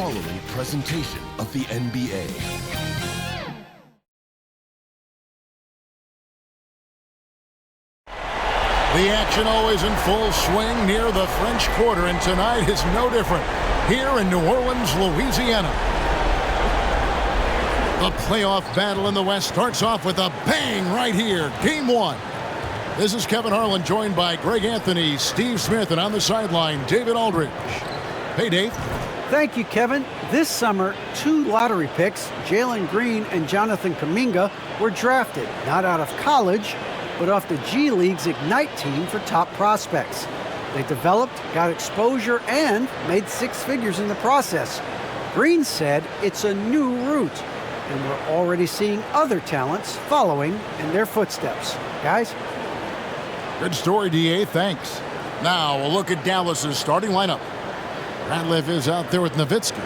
following presentation of the NBA. The action always in full swing near the French Quarter, and tonight is no different here in New Orleans, Louisiana. The playoff battle in the West starts off with a bang right here. Game one. This is Kevin Harlan, joined by Greg Anthony, Steve Smith, and on the sideline, David Aldridge. Hey, Dave. Thank you, Kevin. This summer, 2 lottery picks, Jalen Green and Jonathan Kuminga, were drafted, not out of college, but off the G League's Ignite team for top prospects. They developed, got exposure, and made 6 figures in the process. Green said it's a new route, and we're already seeing other talents following in their footsteps. Guys? Good story, DA. Thanks. Now, a look at Dallas's starting lineup. Ratliff is out there with Nowitzki.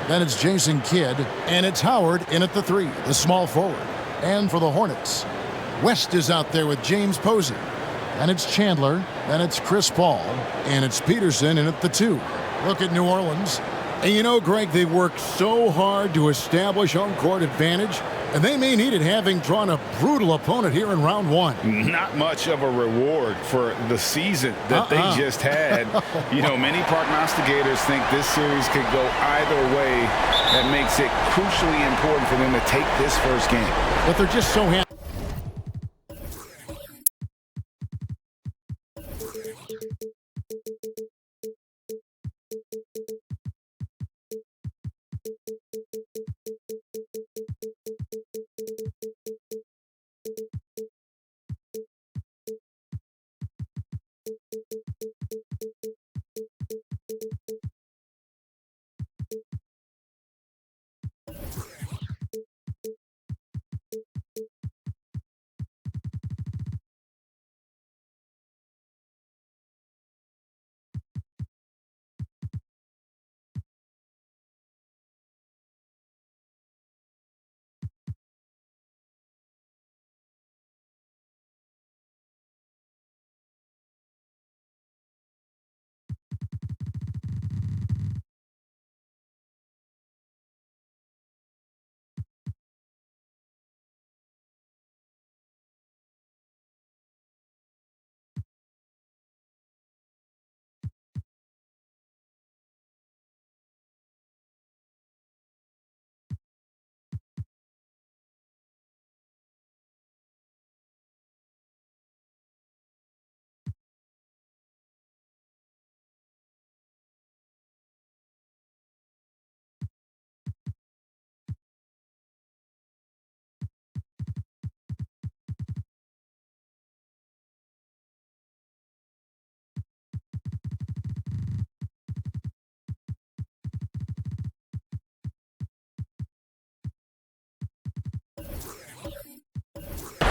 Then it's Jason Kidd, and it's Howard in at the 3, the small forward. And for the Hornets, West is out there with James Posey. And it's Chandler, then it's Chris Paul, and it's Peterson in at the 2. Look at New Orleans. And you know, Greg, they've worked so hard to establish home court advantage, and they may need it, having drawn a brutal opponent here in round 1. Not much of a reward for the season that they just had. You know, many prognosticators think this series could go either way. That makes it crucially important for them to take this first game. But they're just so happy.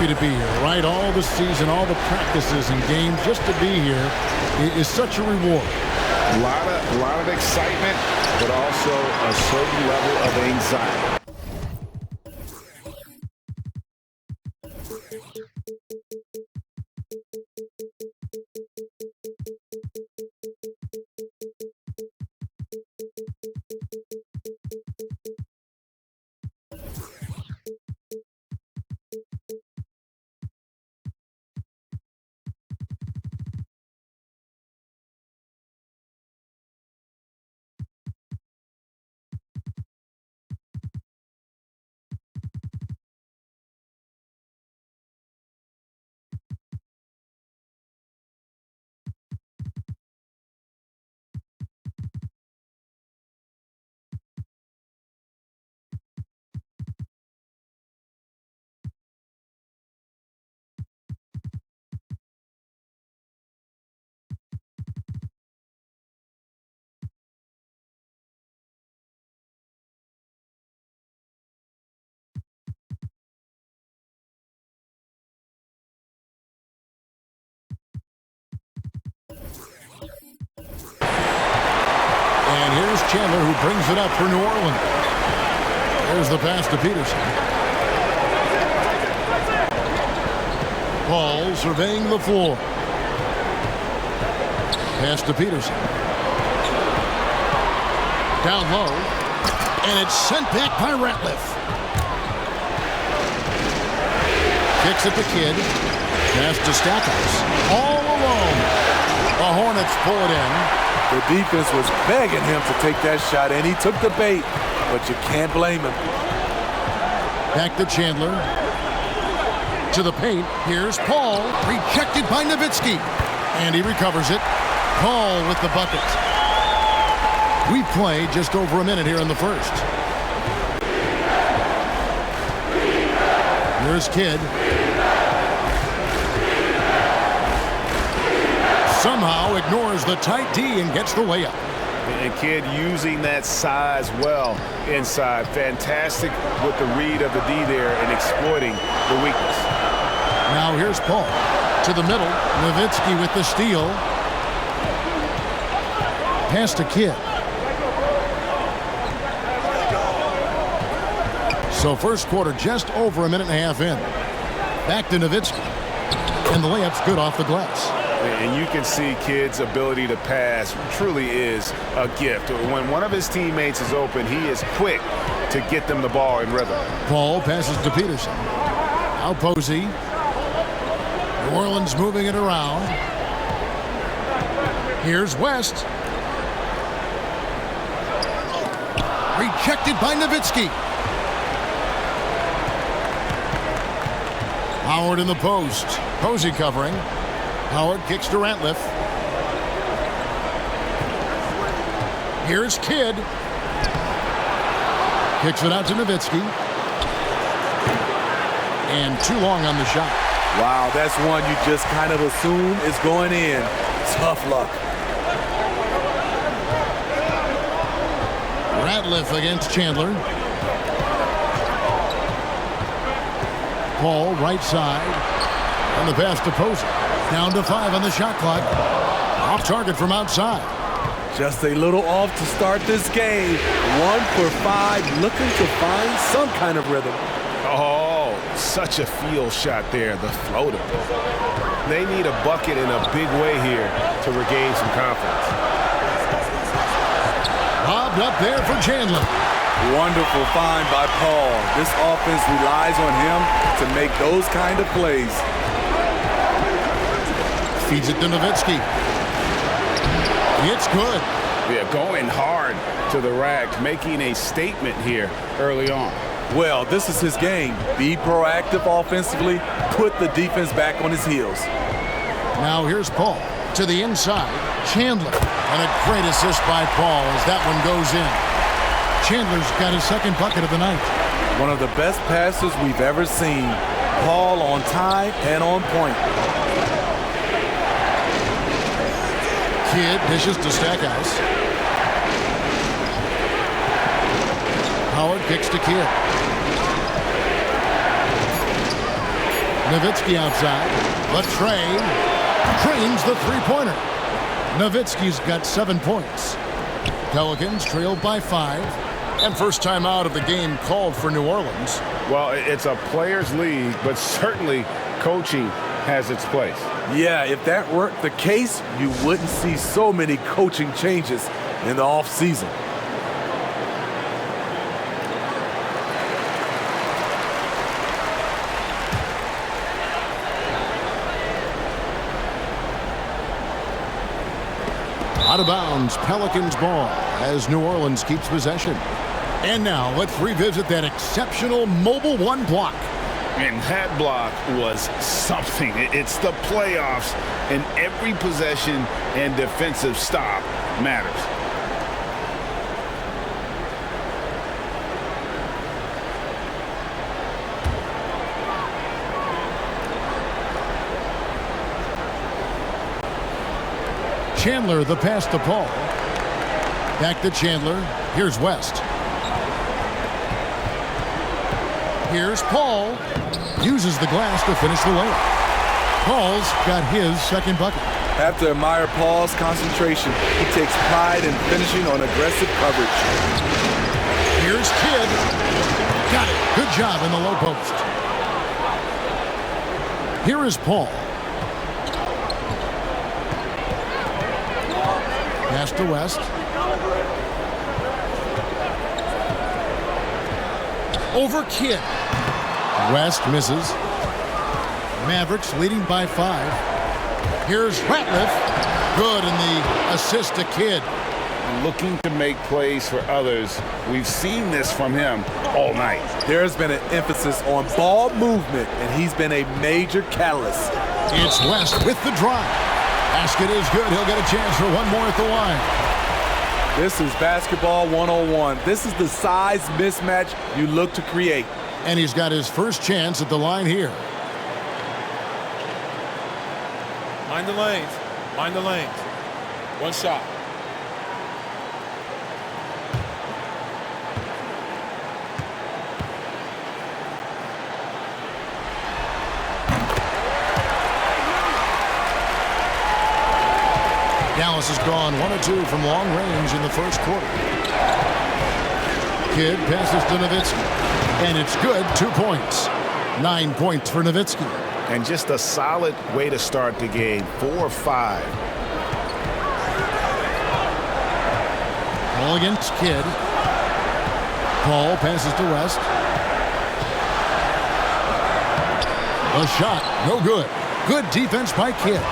To be here, right? All the season, all the practices and games, just to be here is such a reward. A lot of excitement, but also a certain level of anxiety. And here's Chandler, who brings it up for New Orleans. There's the pass to Peterson. Paul surveying the floor. Pass to Peterson. Down low. And it's sent back by Ratliff. Kicks at the Kid. Pass to Stackhouse. All alone. The Hornets pull it in. The defense was begging him to take that shot, and he took the bait, but you can't blame him. Back to Chandler. To the paint. Here's Paul. Rejected by Nowitzki. And he recovers it. Paul with the bucket. We play just over a minute here in the first. Here's Kidd. Somehow ignores the tight D and gets the layup. And Kidd using that size well inside. Fantastic with the read of the D there and exploiting the weakness. Now here's Paul. To the middle. Nowitzki with the steal. Pass to Kidd. So first quarter just over a minute and a half in. Back to Nowitzki. And the layup's good off the glass. And you can see Kidd's ability to pass truly is a gift. When one of his teammates is open, he is quick to get them the ball in rhythm. Paul passes to Peterson. Now Posey. New Orleans moving it around. Here's West. Rejected by Nowitzki. Howard in the post. Posey covering. Howard kicks to Ratliff. Here's Kidd. Kicks it out to Nowitzki. And too long on the shot. Wow, that's one you just kind of assume is going in. Tough luck. Ratliff against Chandler. Paul right side. On the pass to Posey. Down to 5 on the shot clock. Off target from outside. Just a little off to start this game. 1 for 5, looking to find some kind of rhythm. Oh, such a field shot there, the floater. They need a bucket in a big way here to regain some confidence. Lobbed up there for Chandler. Wonderful find by Paul. This offense relies on him to make those kind of plays. Feeds it to Nowitzki. It's good. Yeah, going hard to the rack, making a statement here early on. Well, this is his game. Be proactive offensively, put the defense back on his heels. Now here's Paul to the inside. Chandler. And a great assist by Paul as that one goes in. Chandler's got his second bucket of the night. One of the best passes we've ever seen. Paul on time and on point. Kidd dishes to Stackhouse. Howard kicks to Kidd. Nowitzki outside. Latrey drains the three-pointer. Nowitzki's got 7 points. Pelicans trailed by 5. And first time out of the game called for New Orleans. Well, it's a players' league, but certainly coaching has its place. Yeah, if that weren't the case, you wouldn't see so many coaching changes in the offseason. Out of bounds, Pelicans ball as New Orleans keeps possession. And now let's revisit that exceptional mobile one block. And that block was something. It's the playoffs, and every possession and defensive stop matters. Chandler, the pass to Paul. Back to Chandler. Here's West. Here's Paul. Uses the glass to finish the layup. Paul's got his second bucket. Have to admire Paul's concentration. He takes pride in finishing on aggressive coverage. Here's Kidd. Got it. Good job in the low post. Here is Paul. Pass to West. over Kidd. West misses. Mavericks leading by 5. Here's Ratliff. Good, and the assist to Kidd. Looking to make plays for others. We've seen this from him all night. There's been an emphasis on ball movement, and he's been a major catalyst. It's West with the drive. Basket is good. He'll get a chance for one more at the line. This is basketball 101. This is the size mismatch you look to create. And he's got his first chance at the line here. Mind the lanes. Mind the lanes. One shot. Dallas has gone 1 of 2 from long range in the first quarter. Kidd passes to Nowitzki, and it's good. 2 points. 9 points for Nowitzki. And just a solid way to start the game. 4-5. Ball against Kidd. Paul passes to West. A shot, no good. Good defense by Kidd.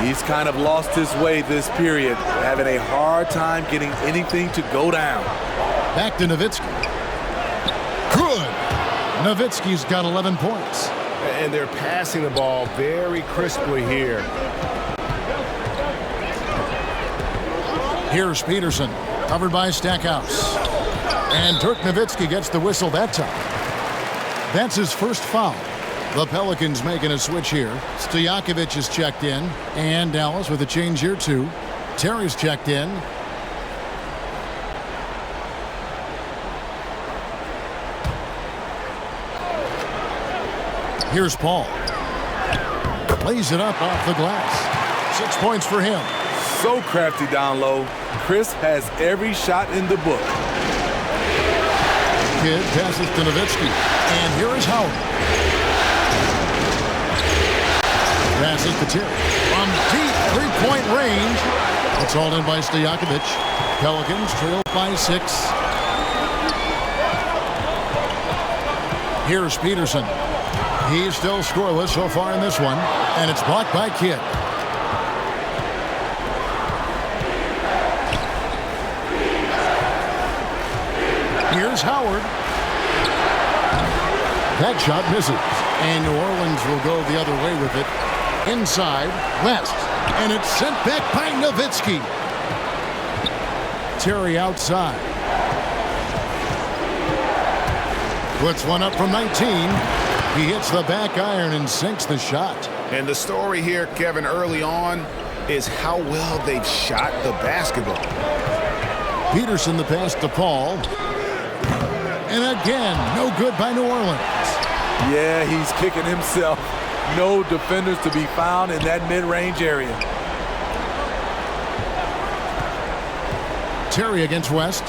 He's kind of lost his way this period, having a hard time getting anything to go down. Back to Nowitzki. Good. Nowitzki's got 11 points. And they're passing the ball very crisply here. Here's Peterson, covered by Stackhouse. And Dirk Nowitzki gets the whistle that time. That's his first foul. The Pelicans making a switch here. Stojakovic is checked in. And Dallas with a change here too. Terry's checked in. Here's Paul. Lays it up off the glass. 6 points for him. So crafty down low. Chris has every shot in the book. Kidd passes to Nowitzki. And here is Howard. Passes to Terry. From deep three-point range. It's all in by Stojakovic. Pelicans trail by 6. Here's Peterson. He's still scoreless so far in this one. And it's blocked by Kidd. Here's Howard. That shot misses. And New Orleans will go the other way with it. Inside, West. And it's sent back by Nowitzki. Terry outside. Puts one up from 19. He hits the back iron and sinks the shot. And the story here, Kevin, early on is how well they've shot the basketball. Peterson the pass to Paul. And again, no good by New Orleans. Yeah, he's kicking himself. No defenders to be found in that mid-range area. Terry against West.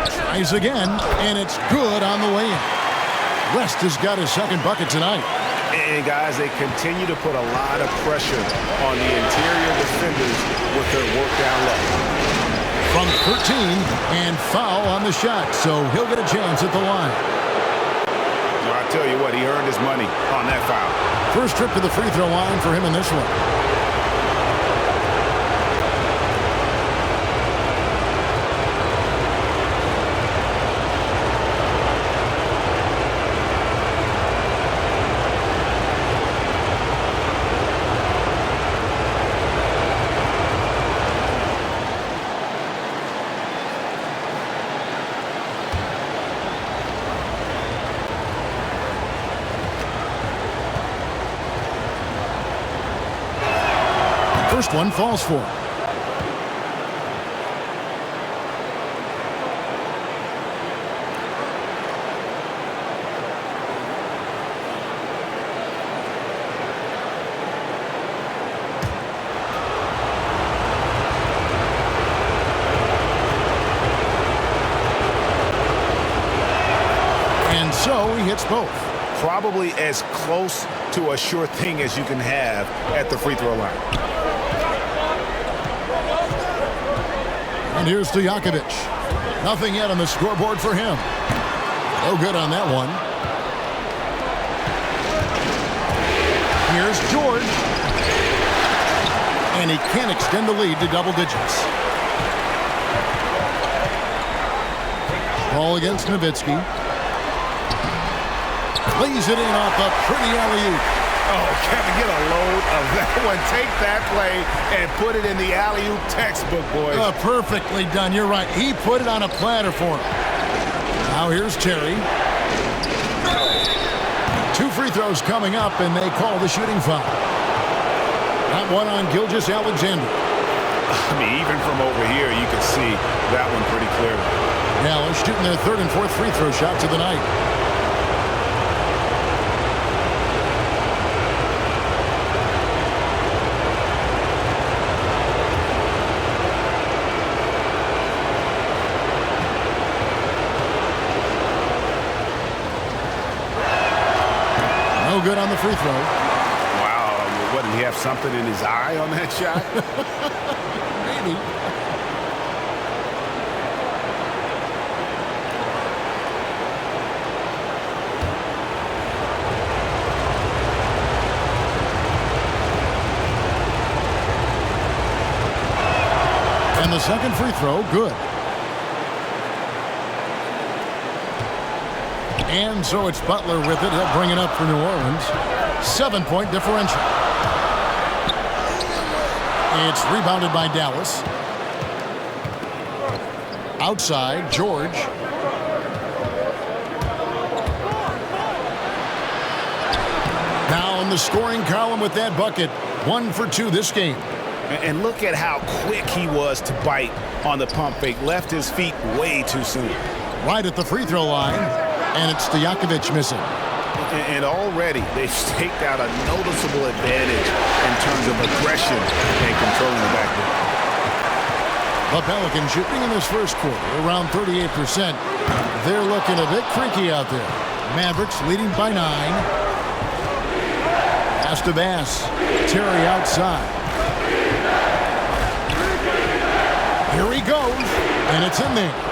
Tries again, and it's good on the way in. West has got his second bucket tonight. And guys, they continue to put a lot of pressure on the interior defenders with their work down low. From 13, and foul on the shot, so he'll get a chance at the line. Well, I tell you what, he earned his money on that foul. First trip to the free throw line for him in this one. First one falls for him. And so he hits both. Probably as close to a sure thing as you can have at the free throw line. And here's Stojakovic. Nothing yet on the scoreboard for him. No good on that one. Here's George. And he can't extend the lead to double digits. Ball against Nowitzki. Lays it in off a pretty alley-oop. Oh, Kevin, get a load of that one. Take that play and put it in the alley-oop textbook, boys. Perfectly done. You're right. He put it on a platter for him. Now here's Terry. 2 free throws coming up, and they call the shooting foul. That one on Gilgeous-Alexander. I mean, even from over here, you can see that one pretty clearly. Dallas shooting their 3rd and 4th free throw shots of the night. No good on the free throw. Wow, what, did he have something in his eye on that shot? Maybe. And the second free throw, good. And so it's Butler with it. He'll bring it up for New Orleans. 7-point differential. It's rebounded by Dallas. Outside, George. Now in the scoring column with that bucket. 1 for 2 this game. And look at how quick he was to bite on the pump fake. Left his feet way too soon. Right at the free throw line. And it's Stojakovic missing. And already they've staked out a noticeable advantage in terms of aggression and controlling the backcourt. The Pelicans shooting in this first quarter around 38%. They're looking a bit creaky out there. Mavericks leading by 9. Pass to Bass. Terry outside. Here he goes. And it's in there.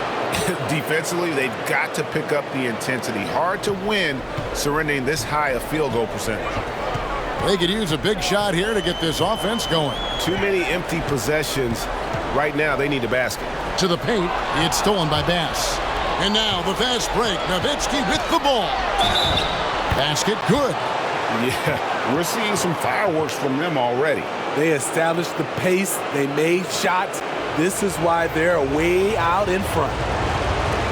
Defensively, they've got to pick up the intensity. Hard to win surrendering this high a field goal percentage. They could use a big shot here to get this offense going. Too many empty possessions. Right now, they need a basket. To the paint, it's stolen by Bass. And now the fast break. Nowitzki with the ball. Basket, good. Yeah, we're seeing some fireworks from them already. They established the pace. They made shots. This is why they're way out in front.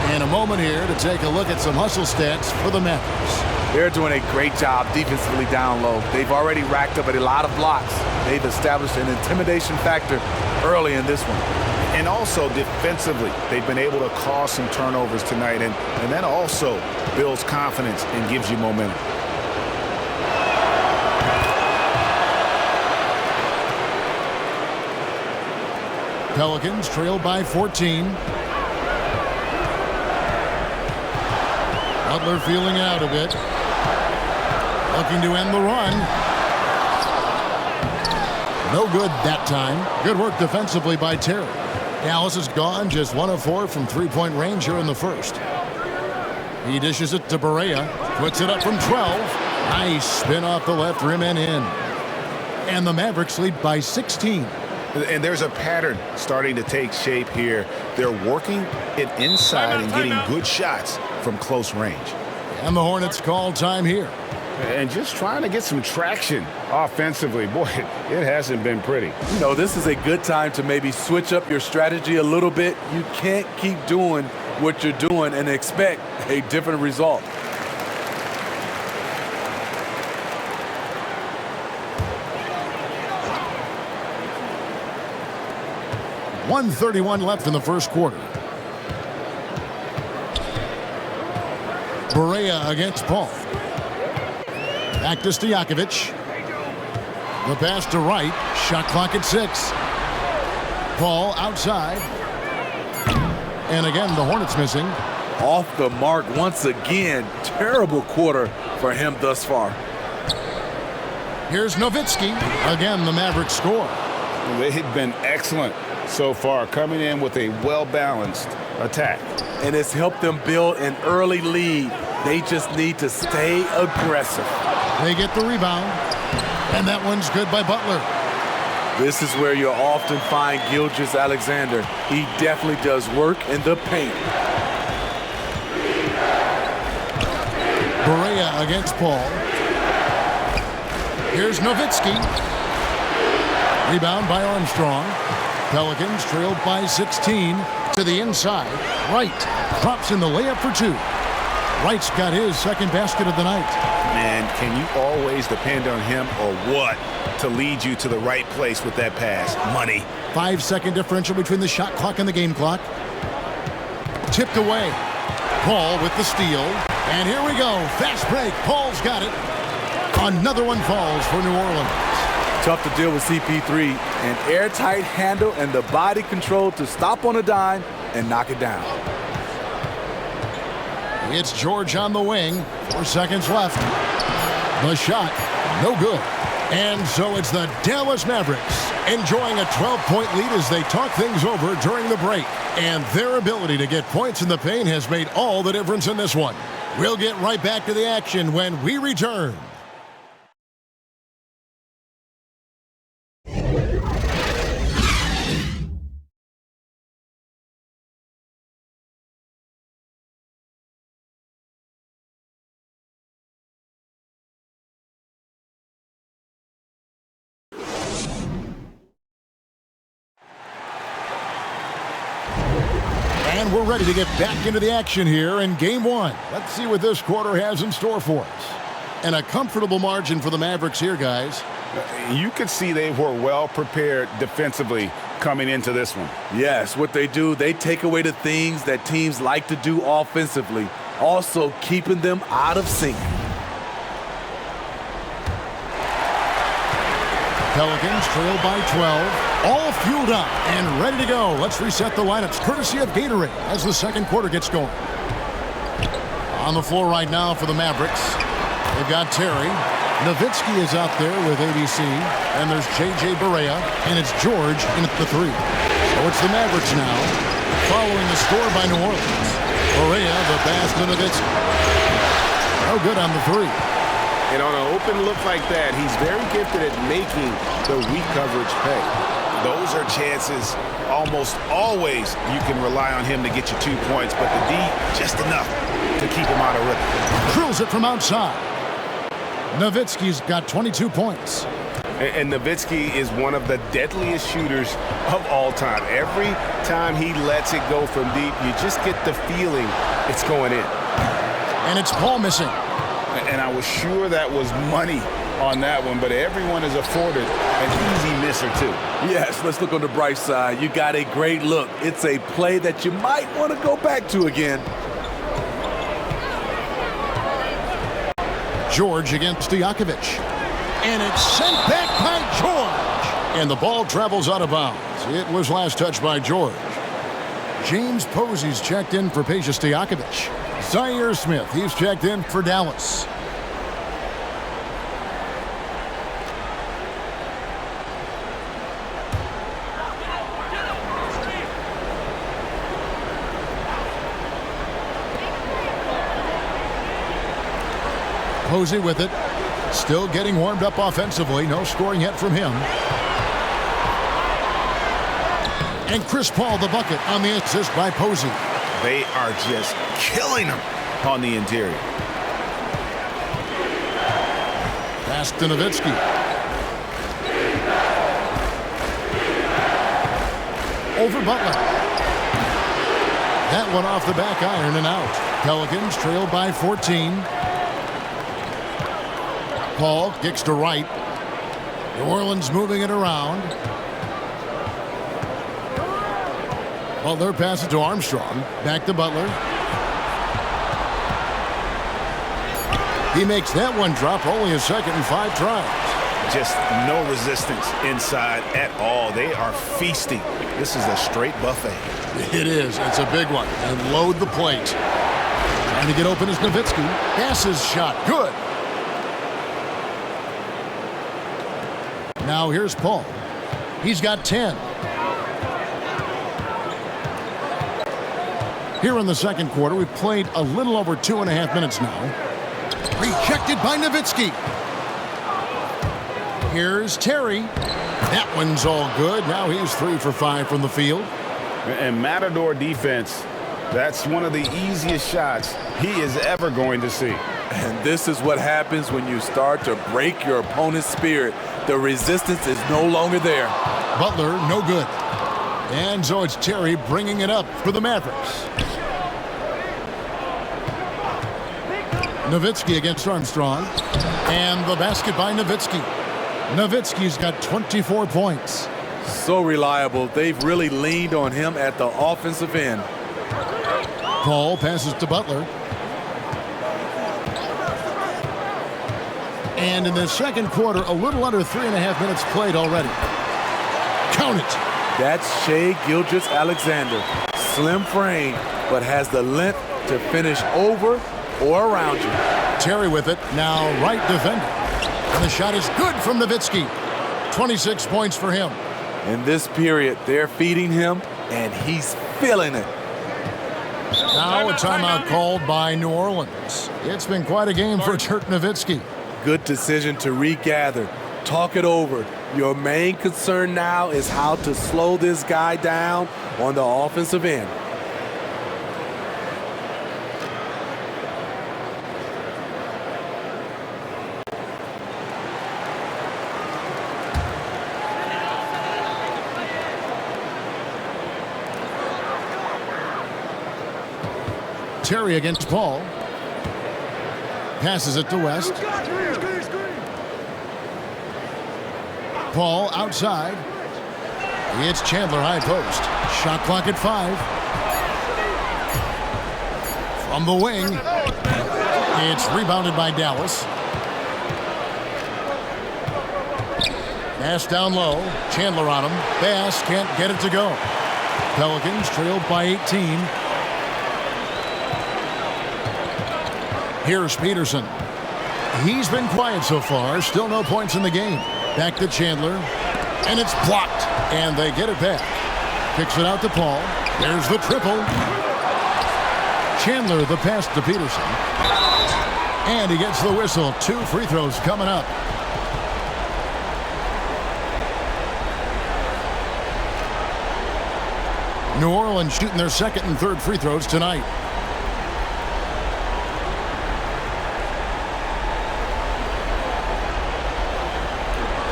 And a moment here to take a look at some hustle stats for the Mavericks. They're doing a great job defensively down low. They've already racked up a lot of blocks. They've established an intimidation factor early in this one. And also defensively, they've been able to cause some turnovers tonight. And that also builds confidence and gives you momentum. Pelicans trail by 14. Butler feeling out a bit. Looking to end the run. No good that time. Good work defensively by Terry. Dallas is gone, just 1 of 4 from 3-point range here in the first. He dishes it to Barea. Puts it up from 12. Nice spin off the left rim and in. And the Mavericks lead by 16. And there's a pattern starting to take shape here. They're working it inside and getting good shots from close range. And the Hornets call time here. And just trying to get some traction offensively. Boy, it hasn't been pretty. You know, this is a good time to maybe switch up your strategy a little bit. You can't keep doing what you're doing and expect a different result. .131 left in the first quarter. Barea against Paul. Back to Stojakovic. The pass to Wright. Shot clock at 6. Paul outside. And again, the Hornets missing. Off the mark once again. Terrible quarter for him thus far. Here's Nowitzki. Again, the Mavericks score. They've been excellent so far, coming in with a well-balanced attack. And it's helped them build an early lead. They just need to stay aggressive. They get the rebound, and that one's good by Butler. This is where you'll often find Gilgeous-Alexander. He definitely does work in the paint. Berea against Paul. Here's Nowitzki. Rebound by Armstrong. Pelicans trailed by 16 to the inside. Wright drops in the layup for two. Wright's got his second basket of the night. Man, can you always depend on him or what to lead you to the right place with that pass? Money. 5-second differential between the shot clock and the game clock. Tipped away. Paul with the steal. And here we go. Fast break. Paul's got it. Another one falls for New Orleans. Tough to deal with CP3. An airtight handle and the body control to stop on a dime and knock it down. It's George on the wing. 4 seconds left. The shot, no good. And so it's the Dallas Mavericks enjoying a 12-point lead as they talk things over during the break. And their ability to get points in the paint has made all the difference in this one. We'll get right back to the action when we return. And we're ready to get back into the action here in Game 1. Let's see what this quarter has in store for us. And a comfortable margin for the Mavericks here, guys. You could see they were well prepared defensively coming into this one. Yes, what they do, they take away the things that teams like to do offensively, also keeping them out of sync. Pelicans trail by 12. All fueled up and ready to go. Let's reset the lineups courtesy of Gatorade as the second quarter gets going. On the floor right now for the Mavericks, they've got Terry. Nowitzki is out there with ABC. And there's J.J. Berea. And it's George in at the three. So it's the Mavericks now, following the score by New Orleans. Berea, the pass to Nowitzki. No good on the three. And on an open look like that, he's very gifted at making the weak coverage pay. Those are chances almost always you can rely on him to get you 2 points, but the D just enough to keep him out of rhythm. Drills it from outside. Nowitzki's got 22 points. And Nowitzki is one of the deadliest shooters of all time. Every time he lets it go from deep, you just get the feeling it's going in. And it's Paul missing. And I was sure that was money on that one, but everyone is afforded an easy misser too. Yes, let's look on the bright side. You got a great look. It's a play that you might want to go back to again. George against Stojakovic. And it's sent back by George. And the ball travels out of bounds. It was last touched by George. James Posey's checked in for Peja Stojakovic. Zaire Smith, he's checked in for Dallas. Posey with it. Still getting warmed up offensively. No scoring yet from him. And Chris Paul the bucket on the assist by Posey. They are just killing him on the interior. Pass to Nowitzki. Over Butler. That one off the back iron and out. Pelicans trail by 14. Paul kicks to right. New Orleans moving it around. Butler passes to Armstrong. Back to Butler. He makes that one drop, only a second and 5 tries. Just no resistance inside at all. They are feasting. This is a straight buffet. It is. It's a big one. And load the plate. Trying to get open is Nowitzki. Passes shot. Good. Now here's Paul. He's got 10. Here in the second quarter, we've played a little over 2.5 minutes now. Rejected by Nowitzki. Here's Terry. That one's all good. Now he's 3 for 5 from the field. And Matador defense, that's one of the easiest shots he is ever going to see. And this is what happens when you start to break your opponent's spirit. The resistance is no longer there. Butler, no good. And so it's Terry bringing it up for the Mavericks. Nowitzki against Armstrong. And the basket by Nowitzki. Nowitzki's got 24 points. So reliable. They've really leaned on him at the offensive end. Paul passes to Butler. And in the second quarter, a little under 3.5 minutes played already. Count it. That's Shai Gilgeous-Alexander. Slim frame, but has the length to finish over or around you. Terry with it. Now right defender. And the shot is good from Nowitzki. 26 points for him. In this period, they're feeding him, and he's feeling it. Now a timeout called by New Orleans. It's been quite a game for Dirk Nowitzki. Good decision to regather. Talk it over. Your main concern now is how to slow this guy down on the offensive end. Terry against Paul. Passes it to West. Paul outside. It's Chandler high post. Shot clock at 5. From the wing. It's rebounded by Dallas. Pass down low. Chandler on him. Bass can't get it to go. Pelicans trailed by 18. Here's Peterson. He's been quiet so far. Still no points in the game. Back to Chandler. And it's blocked. And they get it back. Kicks it out to Paul. There's the triple. Chandler the pass to Peterson. And he gets the whistle. 2 free throws coming up. New Orleans shooting their second and third free throws tonight.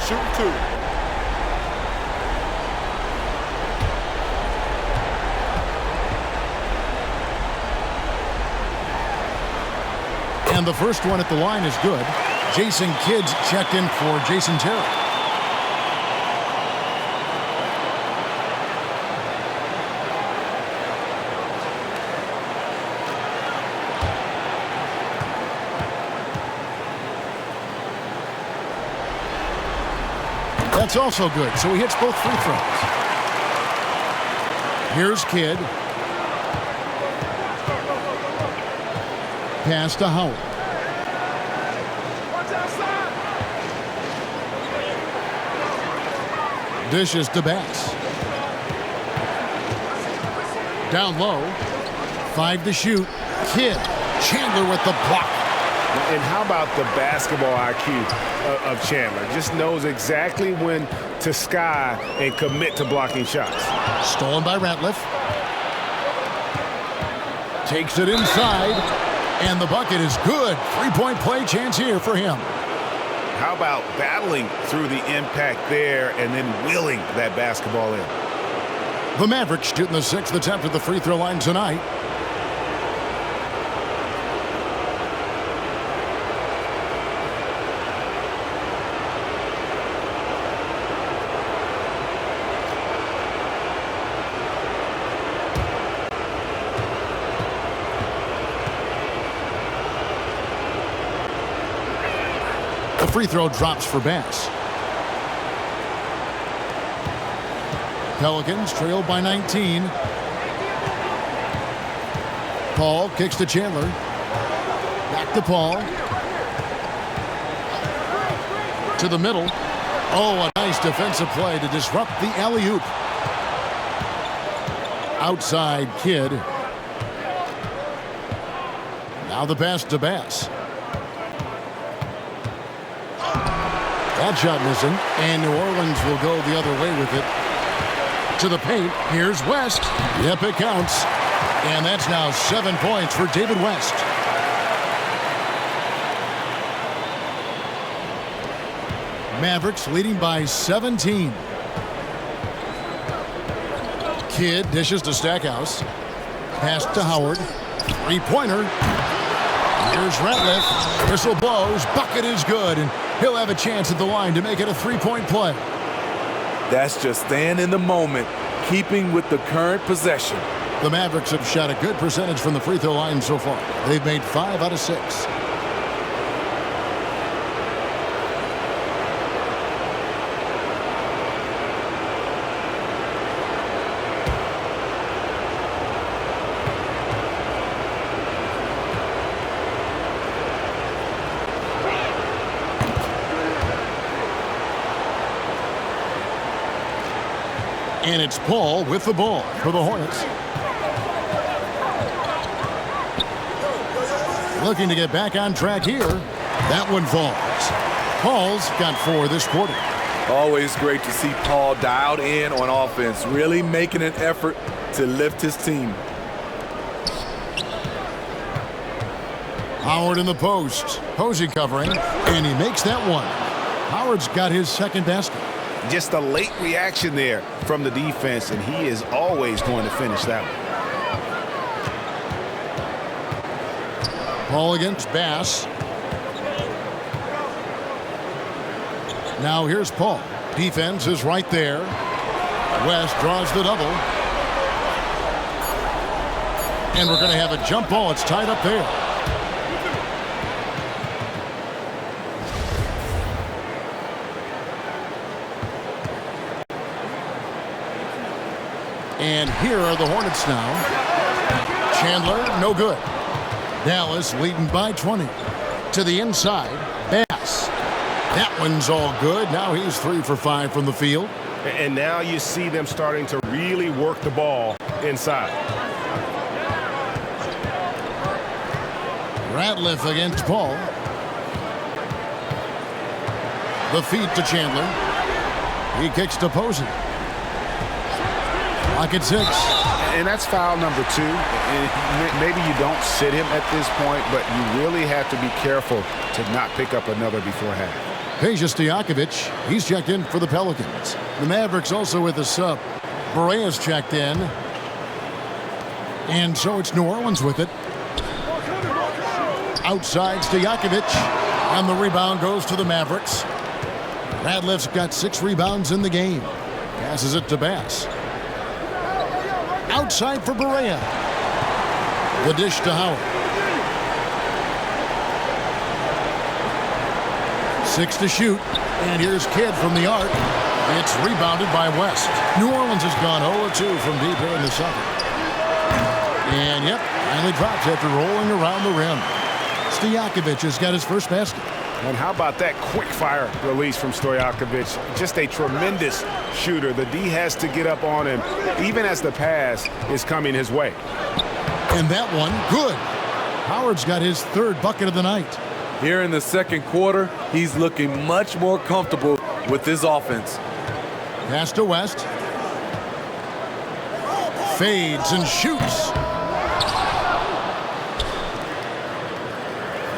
Shoot 2. And the first one at the line is good. Jason Kidd's checked in for Jason Terry. That's also good, so he hits both free throws. Here's Kidd. Pass to Howard. Dishes to Bass. Down low. 5 to shoot. Kidd. Chandler with the block. And how about the basketball IQ of Chandler? Just knows exactly when to sky and commit to blocking shots. Stolen by Ratliff. Takes it inside. And the bucket is good. 3-point play chance here for him. How about battling through the impact there and then wheeling that basketball in? The Mavericks shooting the 6th attempt at the free throw line tonight. The free throw drops for Bass. Pelicans trailed by 19. Paul kicks to Chandler. Back to Paul. To the middle. Oh, a nice defensive play to disrupt the alley-oop. Outside Kidd. Now the pass to Bass. That shot missing, and New Orleans will go the other way with it. To the paint, here's West. Yep, it counts. And that's now 7 points for David West. Mavericks leading by 17. Kidd dishes to Stackhouse. Pass to Howard. Three-pointer. Here's Ratliff. Whistle blows. Bucket is good, and he'll have a chance at the line to make it a three-point play. That's just staying in the moment, keeping with the current possession. The Mavericks have shot a good percentage from the free throw line so far. They've made 5 out of 6. And it's Paul with the ball for the Hornets. Looking to get back on track here. That one falls. Paul's got 4 this quarter. Always great to see Paul dialed in on offense, really making an effort to lift his team. Howard in the post. Posey covering, and he makes that one. Howard's got his second basket. Just a late reaction there from the defense, and he is always going to finish that one. Paul against Bass. Now here's Paul. Defense is right there. West draws the double. And we're going to have a jump ball. It's tied up there. And here are the Hornets now. Chandler, no good. Dallas leading by 20. To the inside, Bass. That one's all good. Now he's 3 for 5 from the field. And now you see them starting to really work the ball inside. Ratliff against Paul. The feed to Chandler. He kicks to Posey. Lock at 6. And that's foul number 2. And maybe you don't sit him at this point, but you really have to be careful to not pick up another before half. Peja Stojakovic, he's checked in for the Pelicans. The Mavericks also with a sub. Berea's checked in. And so it's New Orleans with it. Outside Stojakovic. And the rebound goes to the Mavericks. Ratliff's got 6 rebounds in the game. Passes it to Bass. Outside for Berea. The dish to Howard. 6 to shoot. And here's Kidd from the arc. It's rebounded by West. New Orleans has gone 0-2 from deep here in the second. And yep, finally drops after rolling around the rim. Stojakovic has got his first basket. And how about that quick fire release from Stojakovic? Just a tremendous shooter. The D has to get up on him, even as the pass is coming his way. And that one, good. Howard's got his 3rd bucket of the night. Here in the second quarter, he's looking much more comfortable with this offense. Pass to West. Fades and shoots.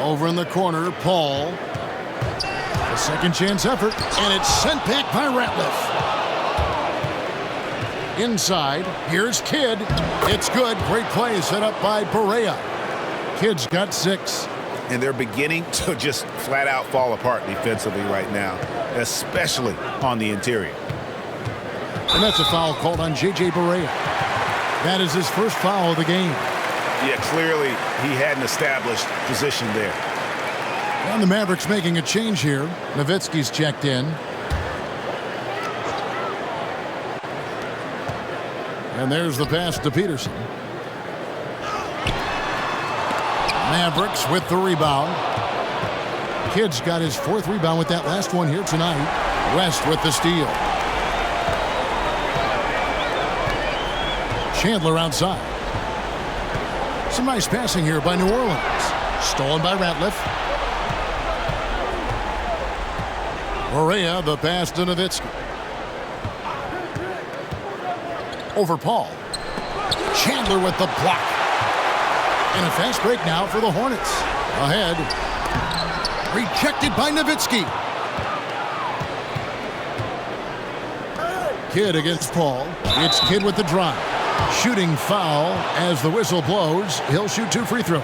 Over in the corner, Paul. A second chance effort, and it's sent back by Ratliff. Inside, here's Kidd. It's good. Great play set up by Berea. Kidd's got 6. And they're beginning to just flat out fall apart defensively right now, especially on the interior. And that's a foul called on J.J. Berea. That is his first foul of the game. Yeah, clearly he had an established position there. And the Mavericks making a change here. Nowitzki's checked in. And there's the pass to Peterson. Mavericks with the rebound. Kidd's got his 4th rebound with that last one here tonight. West with the steal. Chandler outside. Some nice passing here by New Orleans. Stolen by Ratliff. Correa, the pass to Nowitzki. Over Paul. Chandler with the block. And a fast break now for the Hornets. Ahead. Rejected by Nowitzki. Kidd against Paul. It's Kidd with the drive. Shooting foul as the whistle blows. He'll shoot 2 free throws.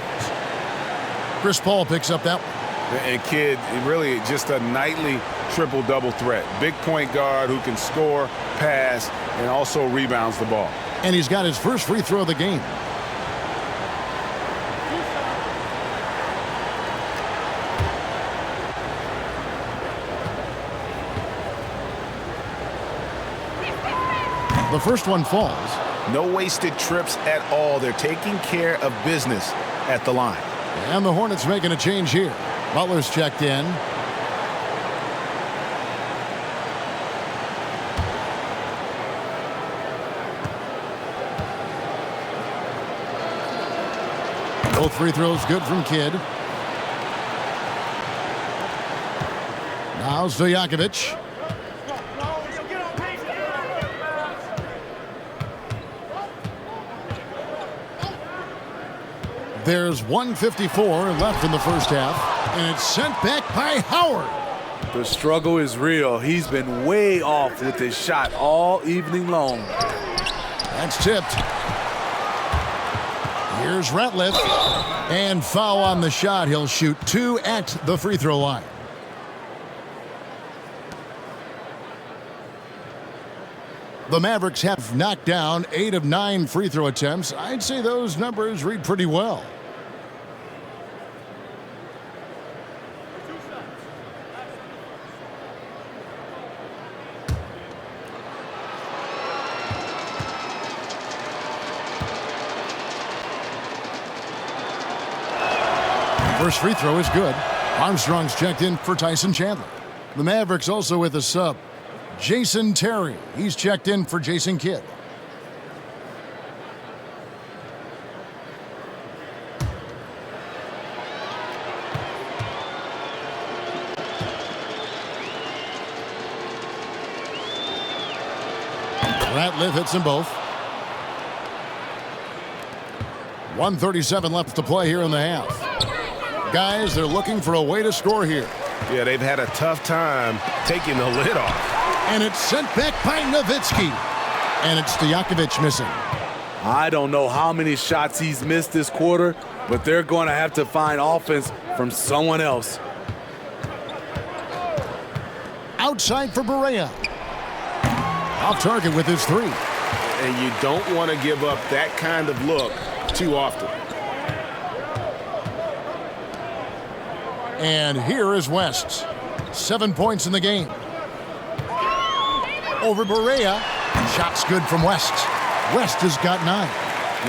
Chris Paul picks up that one. And Kidd, really just a nightly triple-double threat. Big point guard who can score, pass, and also rebounds the ball. And he's got his first free throw of the game. The first one falls. No wasted trips at all. They're taking care of business at the line. And the Hornets making a change here. Butler's checked in. Both free throws good from Kidd. Now Stojakovic. There's 1:54 left in the first half, and it's sent back by Howard. The struggle is real. He's been way off with his shot all evening long. That's tipped. Here's Ratliff. And foul on the shot. He'll shoot 2 at the free throw line. The Mavericks have knocked down 8 of 9 free throw attempts. I'd say those numbers read pretty well. First free throw is good. Armstrong's checked in for Tyson Chandler. The Mavericks also with a sub. Jason Terry. He's checked in for Jason Kidd. Ratliff hits them both. 1:37 left to play here in the half. Guys, they're looking for a way to score here. Yeah, they've had a tough time taking the lid off. And it's sent back by Nowitzki. And it's Stojakovic missing. I don't know how many shots he's missed this quarter, but they're going to have to find offense from someone else. Outside for Berea. Off target with his 3. And you don't want to give up that kind of look too often. And here is West. 7 points in the game. Over Berea. Shots good from West. West has got 9.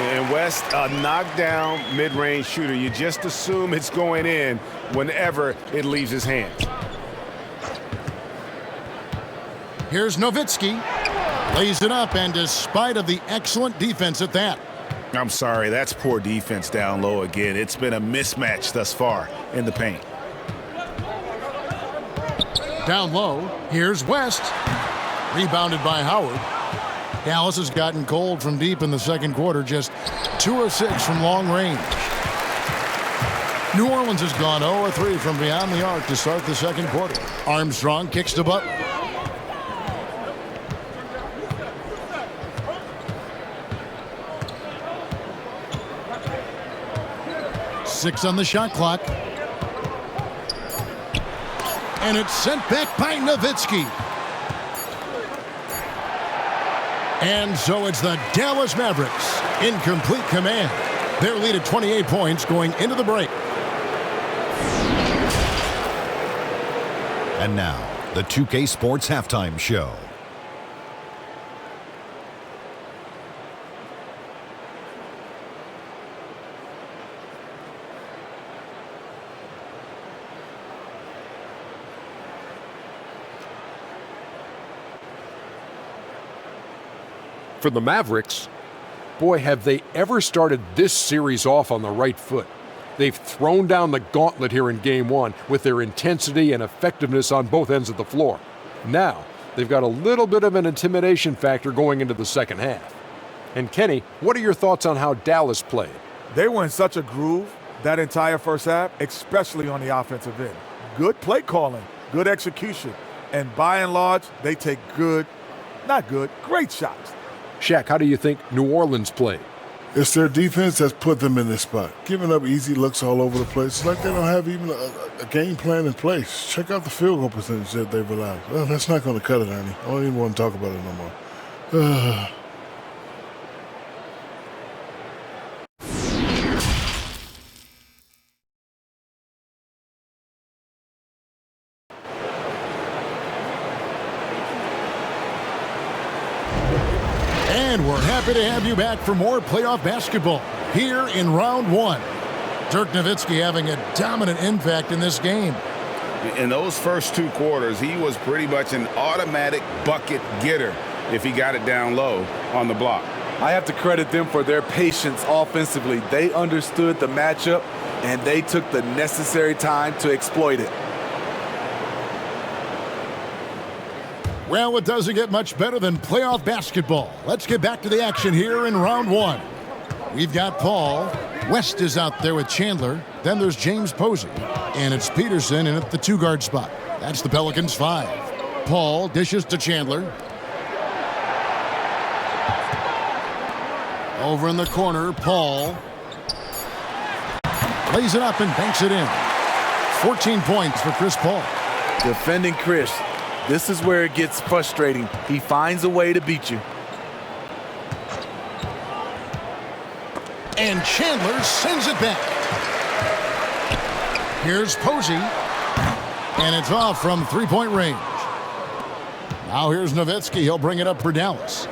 And West, a knockdown mid-range shooter. You just assume it's going in whenever it leaves his hands. Here's Nowitzki. Lays it up, and despite of the excellent defense at that. I'm sorry, that's poor defense down low again. It's been a mismatch thus far in the paint. Down low, here's West. Rebounded by Howard. Dallas has gotten cold from deep in the second quarter, just 2 of 6 from long range. New Orleans has gone 0 of 3 from beyond the arc to start the second quarter. Armstrong kicks to Butler. Six on the shot clock. And it's sent back by Nowitzki. And so it's the Dallas Mavericks in complete command. Their lead at 28 points going into the break. And now, the 2K Sports Halftime Show. for the Mavericks. Boy, have they ever started this series off on the right foot. They've thrown down the gauntlet here in Game 1 with their intensity and effectiveness on both ends of the floor. Now, they've got a little bit of an intimidation factor going into the second half. And Kenny, what are your thoughts on how Dallas played? They were in such a groove that entire first half, especially on the offensive end. Good play calling, good execution, and by and large, they take great shots. Shaq, how do you think New Orleans played? It's their defense that's put them in this spot. Giving up easy looks all over the place. It's like they don't have even a game plan in place. Check out the field goal percentage that they've allowed. Well, that's not going to cut it, Ernie. I don't even want to talk about it no more. And we're happy to have you back for more playoff basketball here in round one. Dirk Nowitzki having a dominant impact in this game. In those first 2 quarters, he was pretty much an automatic bucket getter if he got it down low on the block. I have to credit them for their patience offensively. They understood the matchup, and they took the necessary time to exploit it. Well, it doesn't get much better than playoff basketball. Let's get back to the action here in round one. We've got Paul. West is out there with Chandler. Then there's James Posey. And it's Peterson in at the 2-guard spot. That's the Pelicans' 5. Paul dishes to Chandler. Over in the corner, Paul. Lays it up and banks it in. 14 points for Chris Paul. Defending Chris. This is where it gets frustrating. He finds a way to beat you. And Chandler sends it back. Here's Posey. And it's off from 3-point range. Now here's Nowitzki. He'll bring it up for Dallas.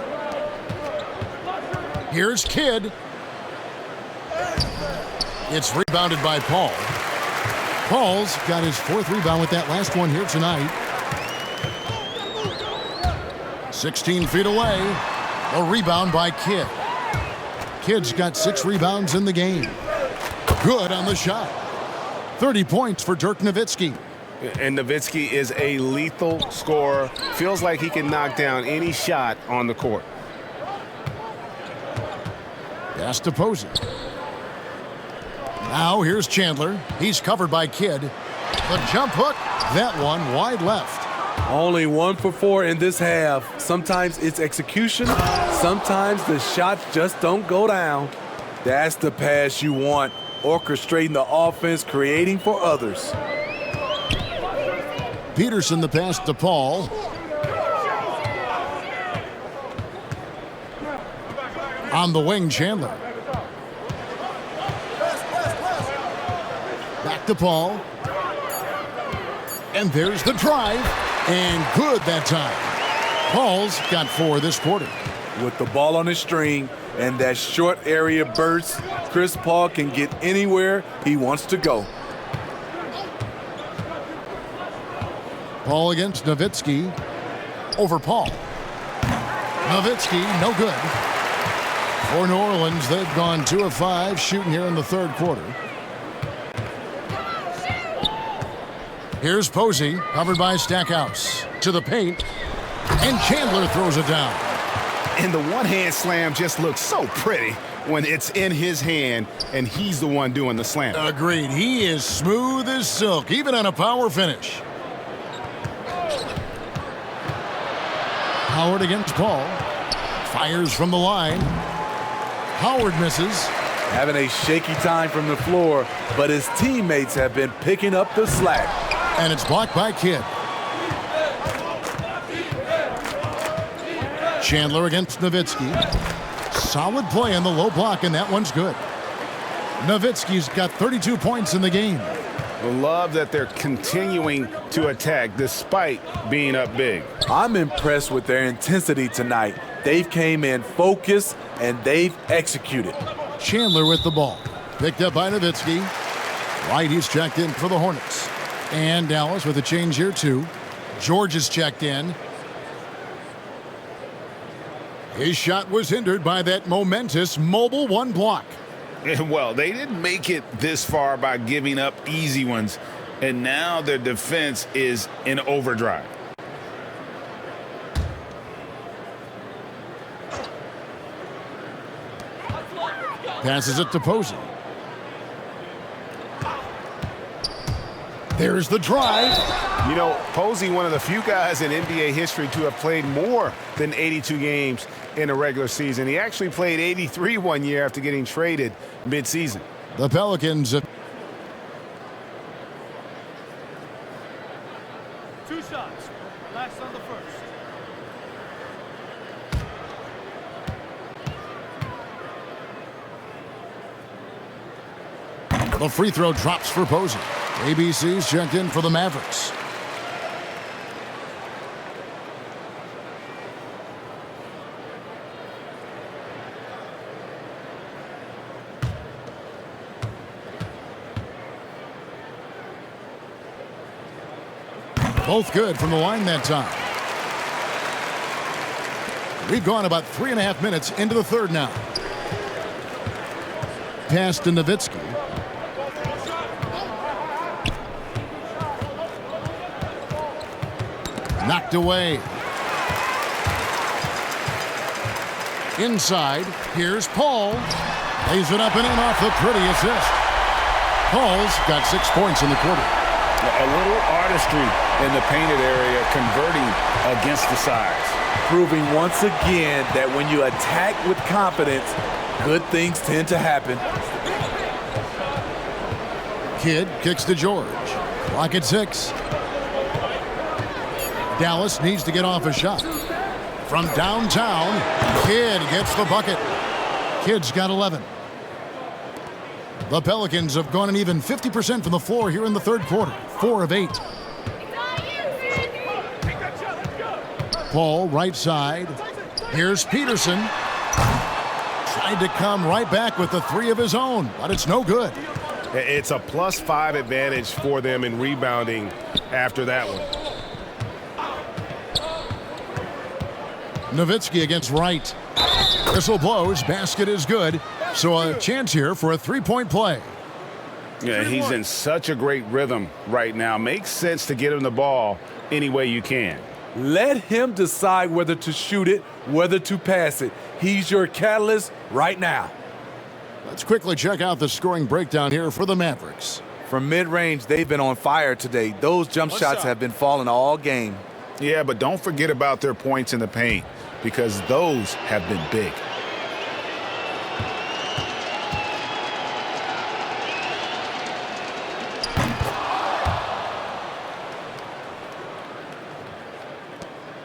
Here's Kidd. It's rebounded by Paul. Paul's got his 4th rebound with that last one here tonight. 16 feet away. A rebound by Kidd. Kidd's got 6 rebounds in the game. Good on the shot. 30 points for Dirk Nowitzki. And Nowitzki is a lethal scorer. Feels like he can knock down any shot on the court. Pass to Posey. Now here's Chandler. He's covered by Kidd. The jump hook. That one wide left. Only 1 for 4 in this half. Sometimes it's execution. Sometimes the shots just don't go down. That's the pass you want. Orchestrating the offense, creating for others. Peterson the pass to Paul. On the wing, Chandler. Back to Paul. And there's the drive. And good that time. Paul's got 4 this quarter. With the ball on his string and that short area burst, Chris Paul can get anywhere he wants to go. Paul against Nowitzki. Over Paul. Nowitzki, no good. For New Orleans, they've gone 2 of 5 shooting here in the 3rd quarter. Here's Posey, covered by Stackhouse. To the paint, and Chandler throws it down. And the one-hand slam just looks so pretty when it's in his hand, and he's the one doing the slam. Agreed. He is smooth as silk, even on a power finish. Howard against Paul. Fires from the line. Howard misses. Having a shaky time from the floor, but his teammates have been picking up the slack. And it's blocked by Kidd. Chandler against Nowitzki. Solid play on the low block, and that one's good. Nowitzki's got 32 points in the game. I love that they're continuing to attack despite being up big. I'm impressed with their intensity tonight. They've came in focused, and they've executed. Chandler with the ball. Picked up by Nowitzki. White, he's checked in for the Hornets. And Dallas with a change here, too. George is checked in. His shot was hindered by that momentous mobile one block. Well, they didn't make it this far by giving up easy ones, and now their defense is in overdrive. Passes it to Posey. There's the drive. You know, Posey, one of the few guys in NBA history to have played more than 82 games in a regular season. He actually played 83 one year after getting traded mid-season. The Pelicans. 2 shots. Last on the first. The free throw drops for Posey. ABC's checked in for the Mavericks. Both good from the line that time. We've gone about 3.5 minutes into the third now. Pass to Nowitzki. Knocked away. Inside, here's Paul. Lays it up and in off the pretty assist. Paul's got 6 points in the quarter. A little artistry in the painted area, converting against the size. Proving once again that when you attack with confidence, good things tend to happen. Kidd kicks to George. Clock at 6. Dallas needs to get off a shot. From downtown, Kidd gets the bucket. Kidd's got 11. The Pelicans have gone an even 50% from the floor here in the third quarter. 4 of 8. Paul, right side. Here's Peterson. Tried to come right back with the 3 of his own, but it's no good. It's a +5 advantage for them in rebounding after that one. Nowitzki against Wright. Whistle blows, basket is good. So a chance here for a 3-point play. Yeah, he's in such a great rhythm right now. Makes sense to get him the ball any way you can. Let him decide whether to shoot it, whether to pass it. He's your catalyst right now. Let's quickly check out the scoring breakdown here for the Mavericks. From mid-range, they've been on fire today. Those jump shots have been falling all game. Yeah, but don't forget about their points in the paint, because those have been big.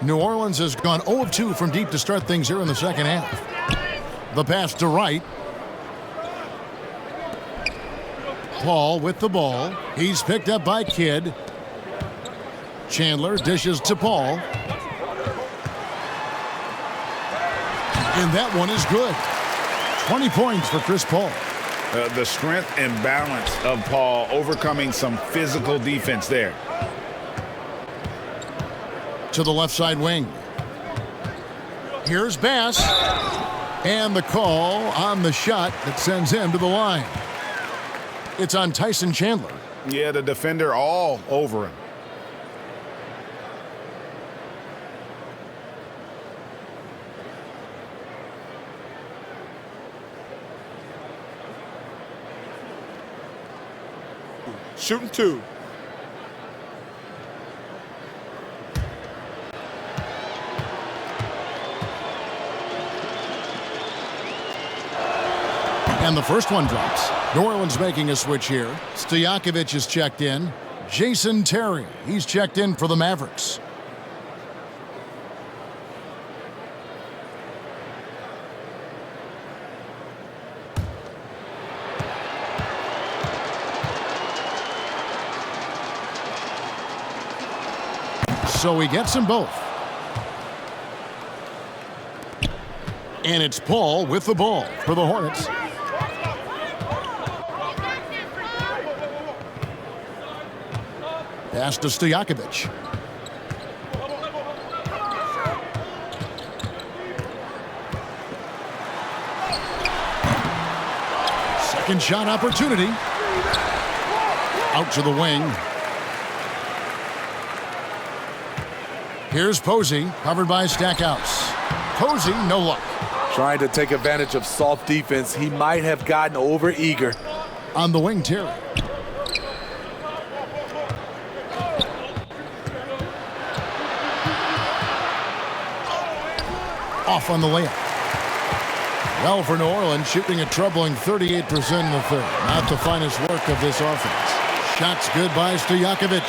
New Orleans has gone 0 of 2 from deep to start things here in the second half. The pass to Wright. Paul with the ball. He's picked up by Kidd. Chandler dishes to Paul. And that one is good. 20 points for Chris Paul. The strength and balance of Paul overcoming some physical defense there. To the left side wing. Here's Bass. And the call on the shot that sends him to the line. It's on Tyson Chandler. Yeah, the defender all over him. Shooting 2. And the first one drops. New Orleans making a switch here. Stojakovic is checked in. Jason Terry, he's checked in for the Mavericks. So he gets them both. And it's Paul with the ball for the Hornets. Pass to Stojakovic. Second shot opportunity. Out to the wing. Here's Posey, covered by Stackhouse. Posey, no luck. Trying to take advantage of soft defense. He might have gotten over eager. On the wing, Terry. Off on the layup. Well, for New Orleans, shooting a troubling 38% in the third. Not the finest work of this offense. Shots good by Stojakovic.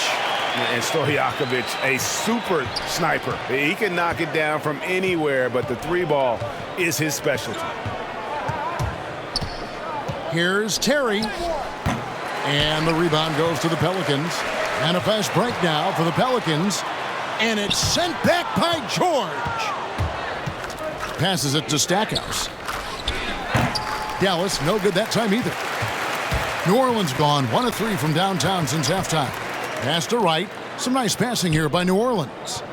And Stojakovic, a super sniper. He can knock it down from anywhere, but the three ball is his specialty. Here's Terry. And the rebound goes to the Pelicans. And a fast break now for the Pelicans. And it's sent back by George. Passes it to Stackhouse. Dallas, no good that time either. New Orleans gone 1 of 3 from downtown since halftime. Pass to Wright. Some nice passing here by New Orleans.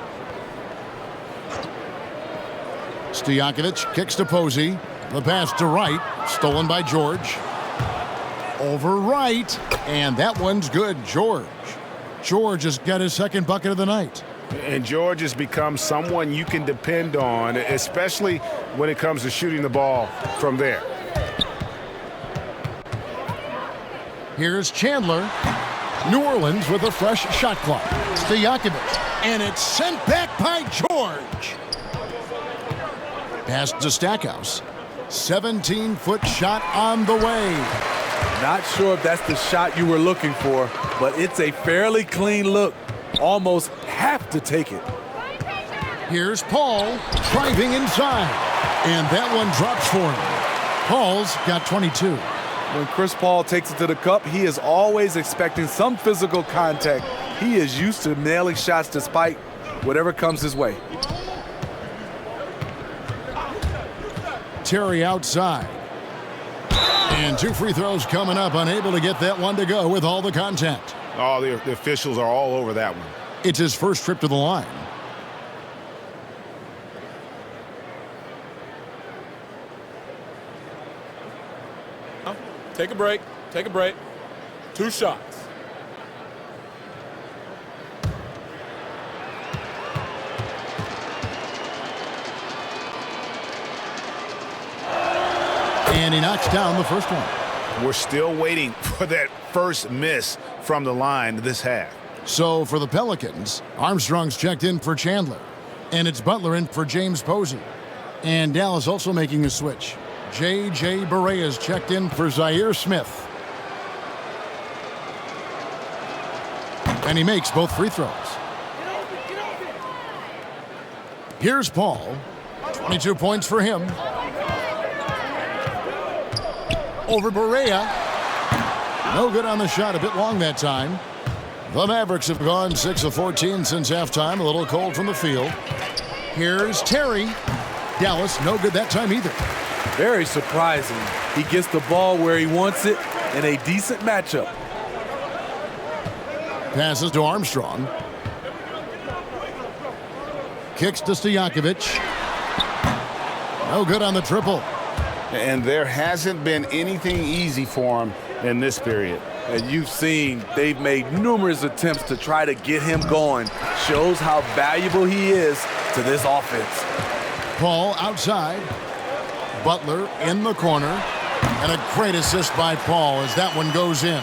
Stojakovic kicks to Posey. The pass to Wright. Stolen by George. Over Wright. And that one's good. George. George has got his second bucket of the night. And George has become someone you can depend on, especially when it comes to shooting the ball from there. Here's Chandler. New Orleans with a fresh shot clock. Stojakovic. And it's sent back by George. Pass to Stackhouse. 17-foot shot on the way. Not sure if that's the shot you were looking for, but it's a fairly clean look. Almost have to take it. Here's Paul driving inside. And that one drops for him. Paul's got 22. When Chris Paul takes it to the cup, he is always expecting some physical contact. He is used to nailing shots despite whatever comes his way. Terry outside. And 2 free throws coming up, unable to get that one to go with all the contact. Oh, the officials are all over that one. It's his first trip to the line. Take a break. Take a break. 2 shots. And he knocks down the first one. We're still waiting for that first miss from the line this half. So for the Pelicans, Armstrong's checked in for Chandler. And it's Butler in for James Posey. And Dallas also making a switch. J.J. Barea checked in for Zaire Smith. And he makes both free throws. Here's Paul. 22 points for him. Over Barea. No good on the shot. A bit long that time. The Mavericks have gone 6 of 14 since halftime. A little cold from the field. Here's Terry. Dallas, no good that time either. Very surprising. He gets the ball where he wants it in a decent matchup. Passes to Armstrong. Kicks to Stojakovic. No good on the triple. And there hasn't been anything easy for him in this period. And you've seen they've made numerous attempts to try to get him going. Shows how valuable he is to this offense. Paul outside. Butler in the corner. And a great assist by Paul as that one goes in.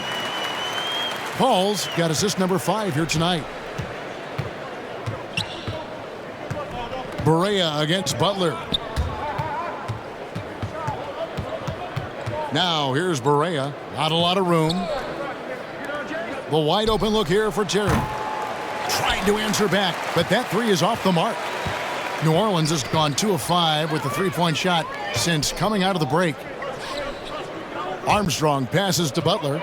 Paul's got assist number 5 here tonight. Barea against Butler. Now here's Barea. Not a lot of room. The wide open look here for Terry. Trying to answer back, but that 3 is off the mark. New Orleans has gone 2 of 5 with the 3-point shot since coming out of the break. Armstrong passes to Butler.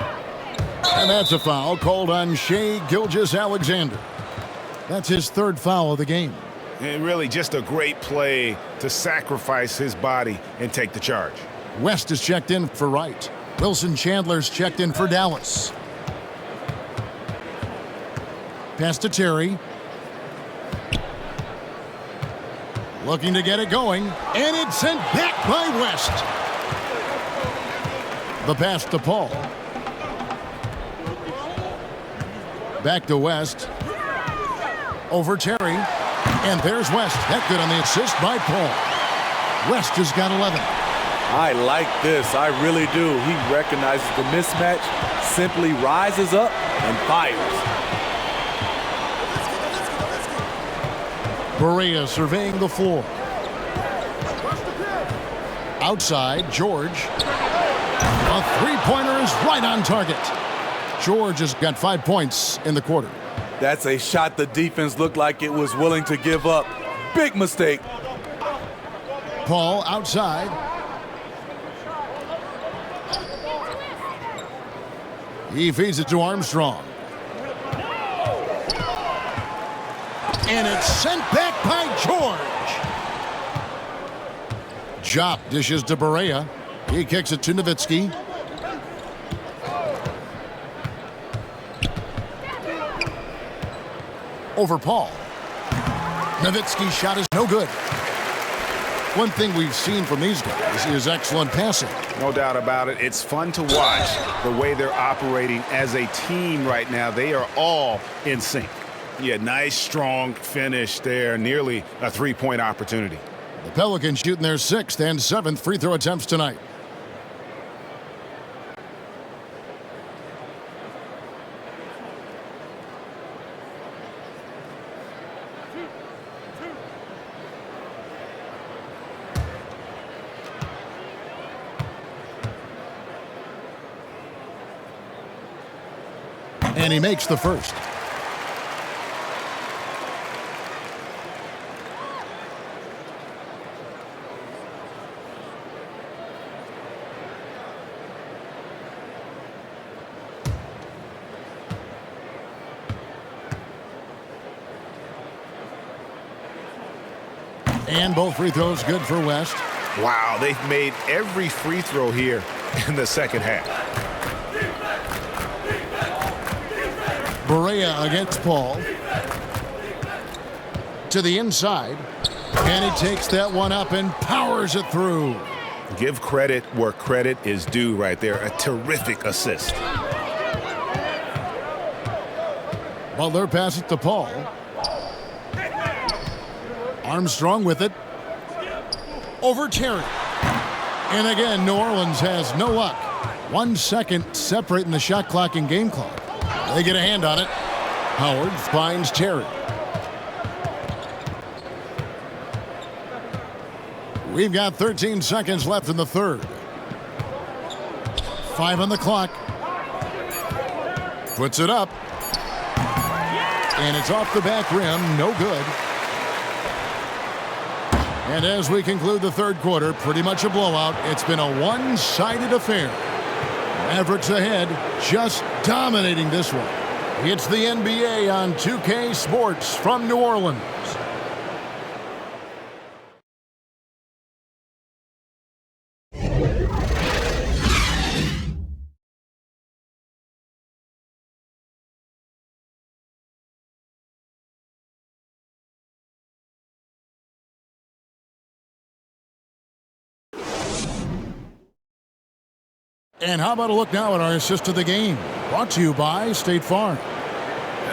And that's a foul called on Shai Gilgeous-Alexander. That's his 3rd foul of the game. And really just a great play to sacrifice his body and take the charge. West is checked in for Wright. Wilson Chandler's checked in for Dallas. Pass to Terry. Looking to get it going. And it's sent back by West. The pass to Paul. Back to West. Over Terry. And there's West. That good on the assist by Paul. West has got 11. I like this. I really do. He recognizes the mismatch, simply rises up and fires. Berea surveying the floor. Outside, George. A three-pointer is right on target. George has got 5 points in the quarter. That's a shot the defense looked like it was willing to give up. Big mistake. Paul outside. He feeds it to Armstrong. And it's sent back by George. Jop dishes to Berea. He kicks it to Nowitzki. Over Paul. Nowitzki's shot is no good. One thing we've seen from these guys is excellent passing. No doubt about it. It's fun to watch the way they're operating as a team right now. They are all in sync. Yeah, nice, strong finish there. Nearly a three-point opportunity. The Pelicans shooting their 6th and 7th free throw attempts tonight. And he makes the first. And both free throws good for West. Wow, they've made every free throw here in the second half. Berea against Paul. To the inside. And he takes that one up and powers it through. Give credit where credit is due right there. A terrific assist. Butler passes it to Paul. Armstrong with it. Over Terry. And again, New Orleans has no luck. 1 second separating the shot clock and game clock. They get a hand on it. Howard finds Terry. We've got 13 seconds left in the third. 5 on the clock. Puts it up. And it's off the back rim. No good. And as we conclude the third quarter, pretty much a blowout. It's been a one-sided affair. Mavericks ahead, just dominating this one. It's the NBA on 2K Sports from New Orleans. And how about a look now at our assist of the game? Brought to you by State Farm.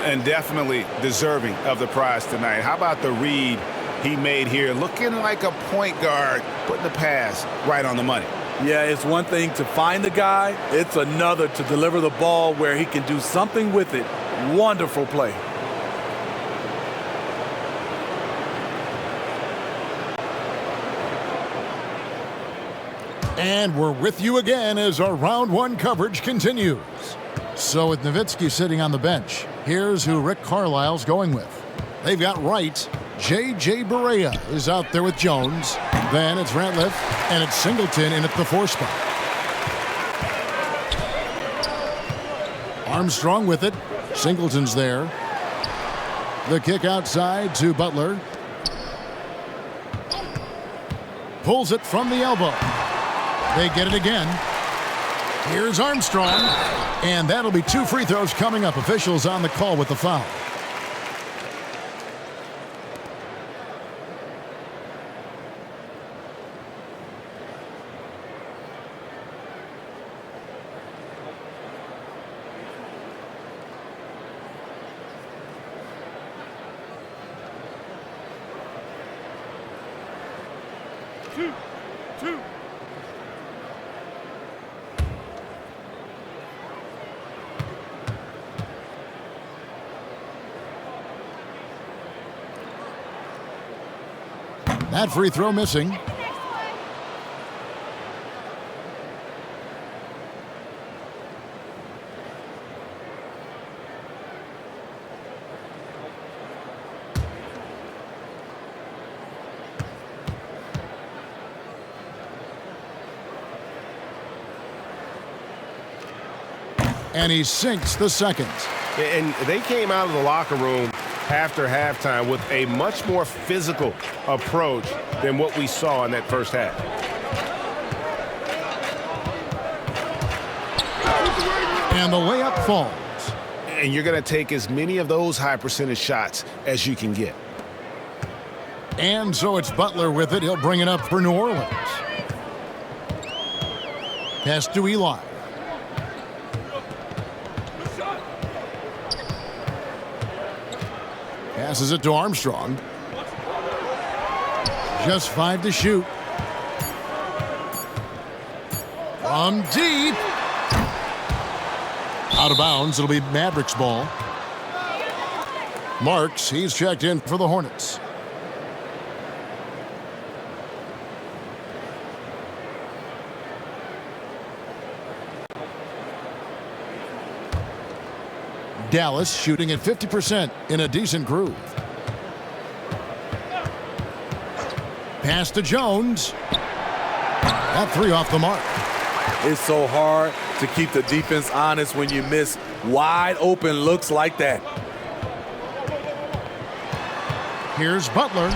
And definitely deserving of the prize tonight. How about the read he made here? Looking like a point guard, putting the pass right on the money. Yeah, it's one thing to find the guy. It's another to deliver the ball where he can do something with it. Wonderful play. And we're with you again as our round one coverage continues. So with Nowitzki sitting on the bench, here's who Rick Carlisle's going with. They've got Wright. J.J. Berea is out there with Jones. Then it's Ratliff, and it's Singleton in at the 4 spot. Armstrong with it. Singleton's there. The kick outside to Butler. Pulls it from the elbow. They get it again. Here's Armstrong. And that'll be 2 free throws coming up. Officials on the call with the foul. Two. That free throw missing. And he sinks the second. And they came out of the locker room after halftime with a much more physical approach than what we saw in that first half. And the layup falls. And you're going to take as many of those high percentage shots as you can get. And so it's Butler with it. He'll bring it up for New Orleans. Pass to Eli. Passes it to Armstrong. Just 5 to shoot. From deep. Out of bounds. It'll be Mavericks ball. Marks, he's checked in for the Hornets. Dallas shooting at 50% in a decent groove. Pass to Jones. That three off the mark. It's so hard to keep the defense honest when you miss wide open looks like that. Here's Butler.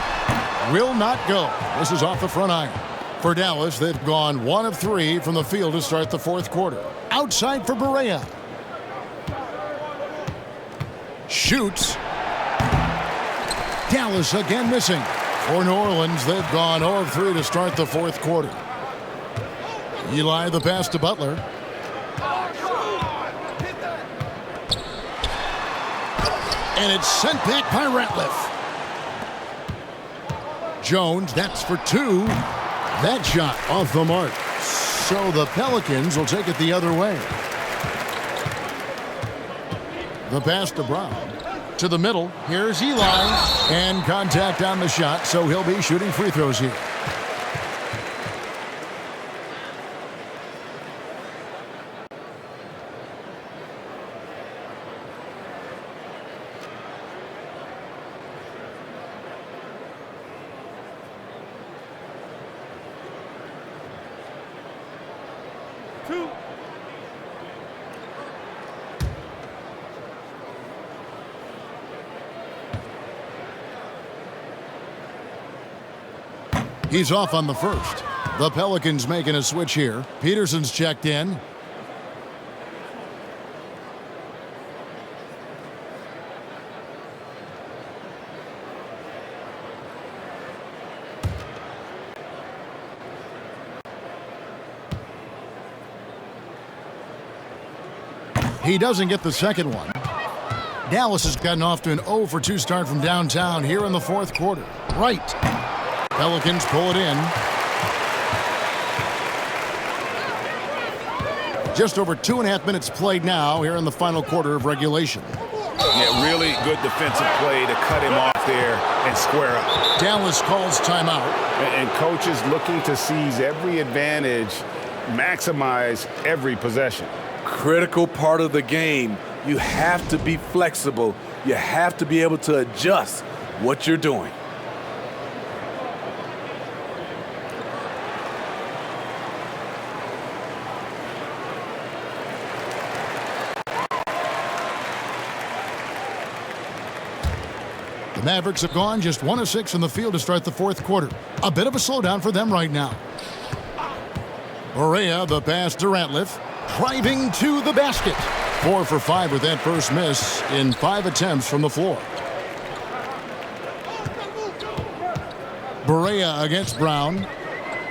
Will not go. This is off the front iron. For Dallas, they've gone 1 of 3 from the field to start the fourth quarter. Outside for Barea. Shoots. Dallas again missing. For New Orleans, they've gone 0 of 3 to start the fourth quarter. Eli the pass to Butler. And it's sent back by Ratliff. Jones, that's for 2. That shot off the mark. So the Pelicans will take it the other way. The pass to Brown. To the middle. Here's Eli. And contact on the shot, so he'll be shooting free throws here. He's off on the first. The Pelicans making a switch here. Peterson's checked in. He doesn't get the second one. Dallas has gotten off to an 0 for 2 start from downtown here in the fourth quarter. Right. Pelicans pull it in. Just over 2.5 minutes played now here in the final quarter of regulation. Yeah, really good defensive play to cut him off there and square up. Dallas calls timeout. And coaches looking to seize every advantage, maximize every possession. Critical part of the game. You have to be flexible. You have to be able to adjust what you're doing. The Mavericks have gone just 1 of 6 from the field to start the fourth quarter. A bit of a slowdown for them right now. Barea, the pass to Ratliff. Driving to the basket. 4 for 5 with that first miss in 5 attempts from the floor. Barea against Brown.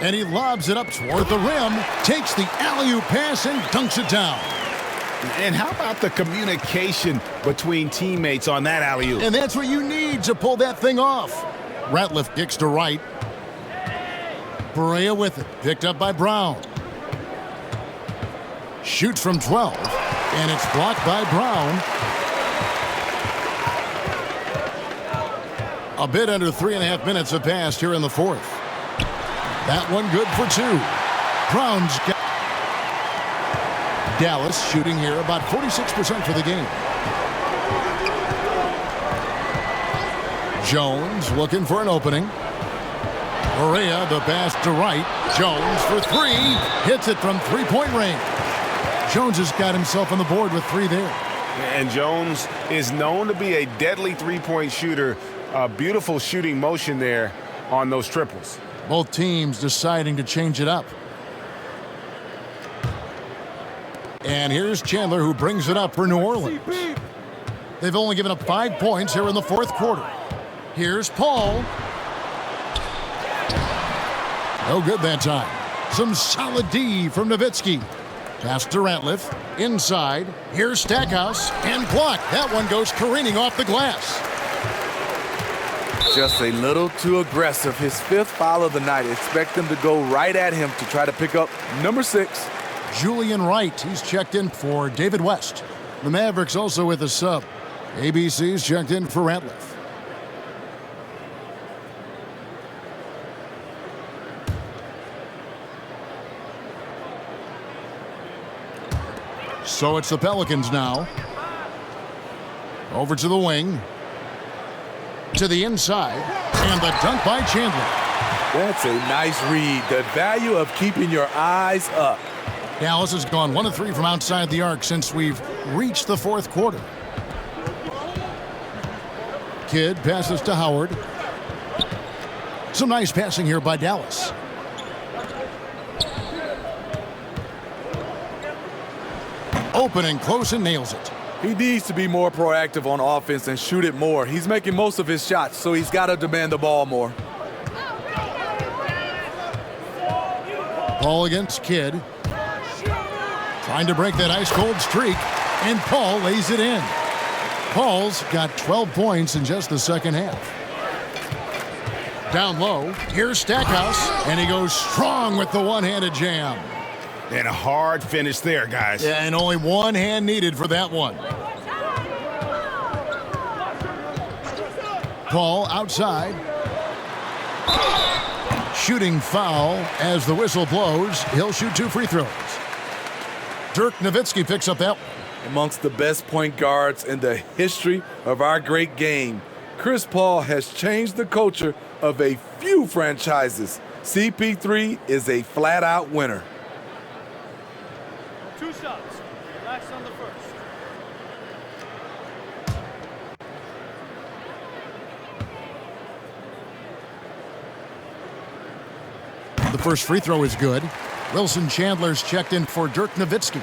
And he lobs it up toward the rim. Takes the alley-oop pass and dunks it down. And how about the communication between teammates on that alley-oop? And that's what you need to pull that thing off. Ratliff kicks to right. Barea with it. Picked up by Brown. Shoots from 12. And it's blocked by Brown. A bit under 3.5 minutes have passed here in the fourth. That one good for 2. Brown's got Dallas shooting here about 46% for the game. Jones looking for an opening. Barea the pass to right. Jones for 3. Hits it from three-point range. Jones has got himself on the board with 3 there. And Jones is known to be a deadly three-point shooter. A beautiful shooting motion there on those triples. Both teams deciding to change it up. And here's Chandler, who brings it up for New Orleans. They've only given up 5 points here in the fourth quarter. Here's Paul. No good that time. Some solid D from Nowitzki. Pass to Ratliff. Inside. Here's Stackhouse. And blocked. That one goes careening off the glass. Just a little too aggressive. His 5th foul of the night. Expect them to go right at him to try to pick up number 6. Julian Wright. He's checked in for David West. The Mavericks also with a sub. ABC's checked in for Ratliff. So it's the Pelicans now. Over to the wing. To the inside. And the dunk by Chandler. That's a nice read. The value of keeping your eyes up. Dallas has gone 1 of 3 from outside the arc since we've reached the fourth quarter. Kidd passes to Howard. Some nice passing here by Dallas. Open and close and nails it. He needs to be more proactive on offense and shoot it more. He's making most of his shots, so he's got to demand the ball more. Paul against Kidd. Trying to break that ice-cold streak, and Paul lays it in. Paul's got 12 points in just the second half. Down low, here's Stackhouse, and he goes strong with the one-handed jam. And a hard finish there, guys. Yeah, and only one hand needed for that one. Paul outside. Shooting foul as the whistle blows. He'll shoot 2 free throws. Dirk Nowitzki picks up that one. Amongst the best point guards in the history of our great game, Chris Paul has changed the culture of a few franchises. CP3 is a flat-out winner. 2 shots. Relax on the first. The first free throw is good. Wilson Chandler's checked in for Dirk Nowitzki.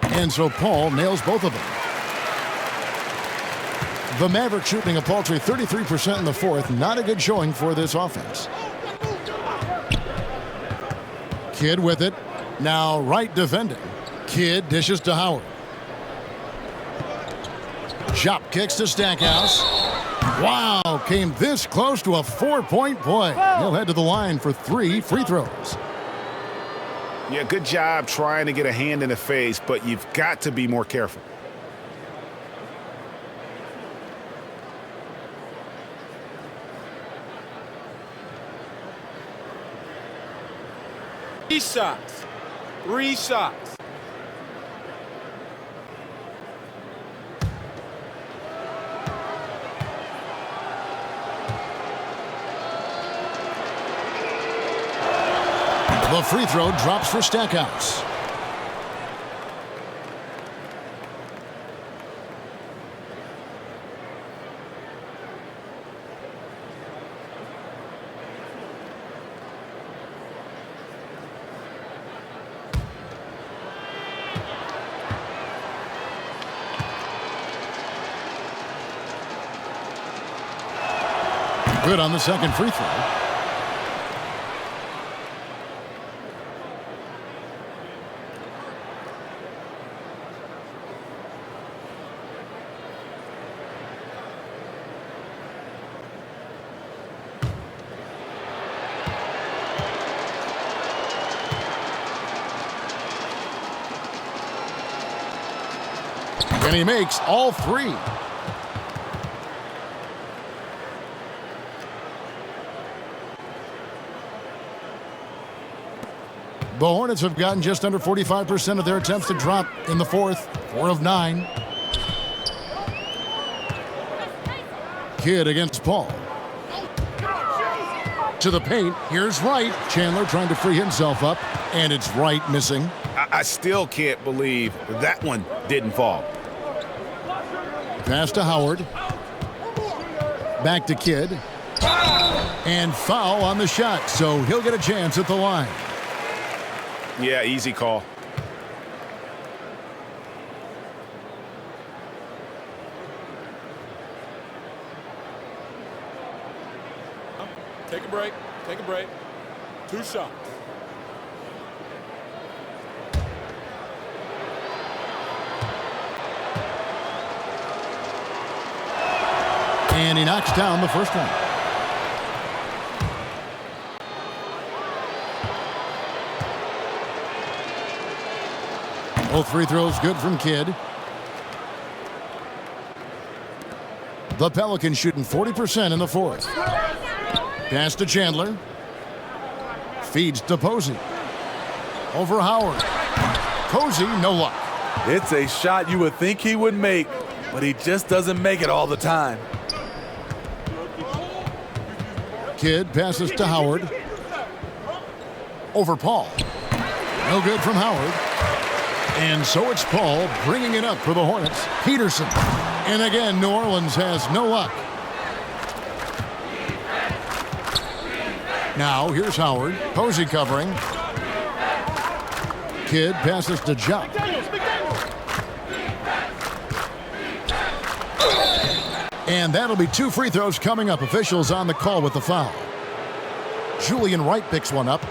And so Paul nails both of them. The Mavericks shooting a paltry 33% in the fourth. Not a good showing for this offense. Kidd with it. Now Wright defending. Kidd dishes to Howard. Shot kicks to Stackhouse. Wow, came this close to a 4-point play. He'll head to the line for 3 free throws. Yeah, good job trying to get a hand in the face, but you've got to be more careful. Three shots. 3 shots. The free throw drops for Stackhouse. Good on the second free throw. And he makes all three. The Hornets have gotten just under 45% of their attempts to drop in the fourth. 4 of 9. Kidd against Paul. To the paint. Here's Wright. Chandler trying to free himself up. And it's Wright missing. I still can't believe that one didn't fall. Pass to Howard. Back to Kidd. And foul on the shot. So he'll get a chance at the line. Yeah, easy call. Take a break. Take a break. 2 shots. And he knocks down the first one. Both free throws good from Kidd. The Pelicans shooting 40% in the fourth. Pass to Chandler. Feeds to Posey. Over Howard. Posey, no luck. It's a shot you would think he would make, but he just doesn't make it all the time. Kidd passes to Howard. Over Paul. No good from Howard. And so it's Paul bringing it up for the Hornets. Peterson. And again, New Orleans has no luck. Now, here's Howard. Posey covering. Kidd passes to Jock. And that'll be 2 free throws coming up. Officials on the call with the foul. Julian Wright picks one up.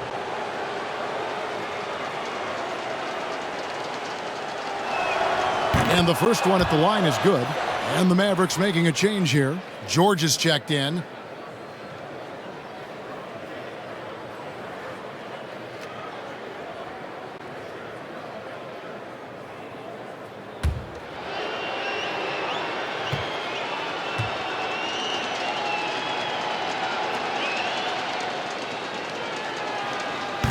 And the first one at the line is good. And the Mavericks making a change here. George is checked in.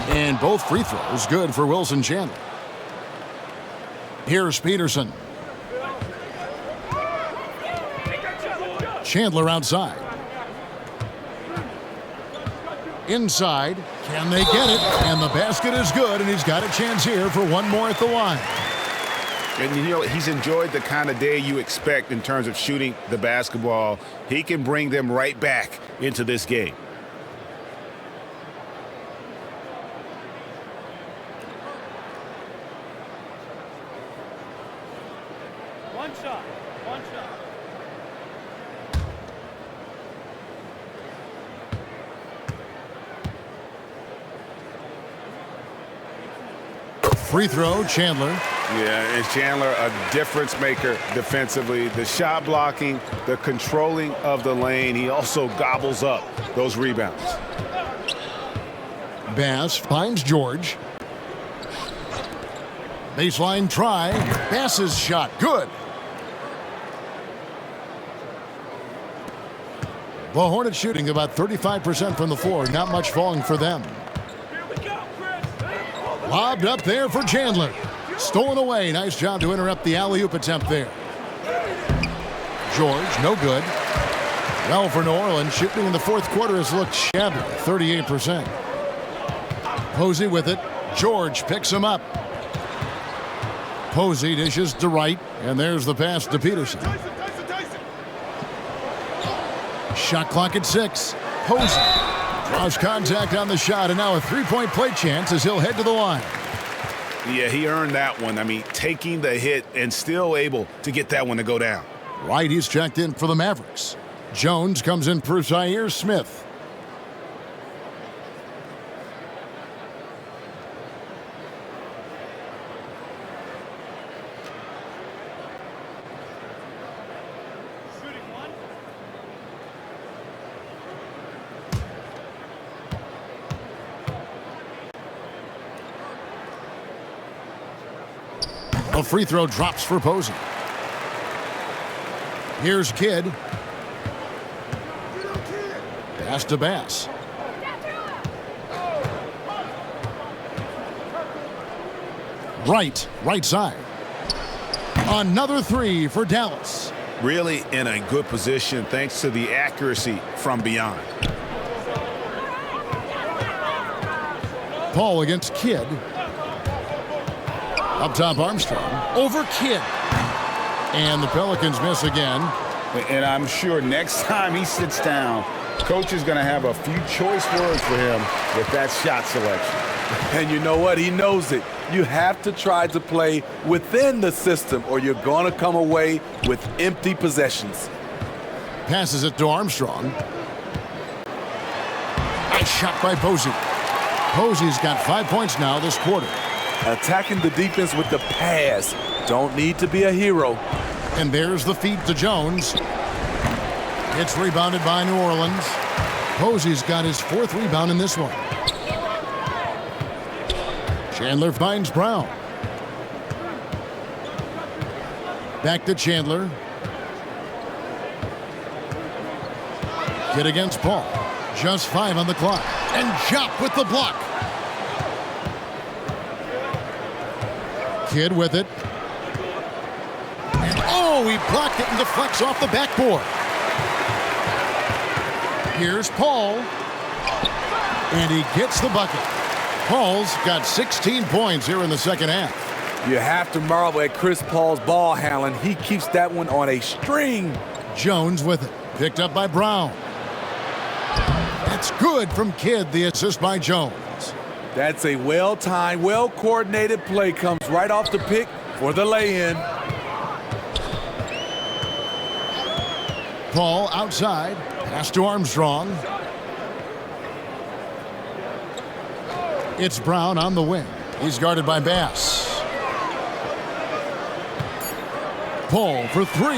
And both free throws good for Wilson Chandler. Here's Peterson. Chandler outside. Inside. Can they get it? And the basket is good, and he's got a chance here for one more at the line. And you know, he's enjoyed the kind of day you expect in terms of shooting the basketball. He can bring them right back into this game. One shot. One shot. Free throw, Chandler. Yeah, and Chandler, a difference maker defensively. The shot blocking, the controlling of the lane. He also gobbles up those rebounds. Bass finds George. Baseline try. Bass's shot, good. The Hornets shooting about 35% from the floor. Not much falling for them. Lobbed up there for Chandler. Stolen away. Nice job to interrupt the alley-oop attempt there. George, no good. Well, for New Orleans, shooting in the fourth quarter has looked shabby, 38%. Posey with it. George picks him up. Posey dishes to Wright, and there's the pass to Peterson. Shot clock at 6. Posey draws contact on the shot, and now a three-point play chance as he'll head to the line. Yeah, he earned that one. I mean, taking the hit and still able to get that one to go down. Right, he's checked in for the Mavericks. Jones comes in for Zaire Smith. A free throw drops for Posey. Here's Kidd. Pass to Bass. Right side. Another three for Dallas. Really in a good position thanks to the accuracy from beyond. Paul against Kidd. Up top, Armstrong. Over Kidd. And the Pelicans miss again. And I'm sure next time he sits down, coach is going to have a few choice words for him with that shot selection. And you know what? He knows it. You have to try to play within the system or you're going to come away with empty possessions. Passes it to Armstrong. Nice shot by Posey. Posey's got 5 points now this quarter. Attacking the defense with the pass. Don't need to be a hero. And there's the feed to Jones. It's rebounded by New Orleans. Posey's got his 4th rebound in this one. Chandler finds Brown. Back to Chandler. Kidd against Paul. Just 5 on the clock. And Jop with the block. Kidd with it. And oh, he blocked it and deflects off the backboard. Here's Paul. And he gets the bucket. Paul's got 16 points here in the second half. You have to marvel at Chris Paul's ball handling. He keeps that one on a string. Jones with it. Picked up by Brown. That's good from Kidd, the assist by Jones. That's a well-timed, well-coordinated play. Comes right off the pick for the lay-in. Paul outside. Pass to Armstrong. It's Brown on the wing. He's guarded by Bass. Paul for 3.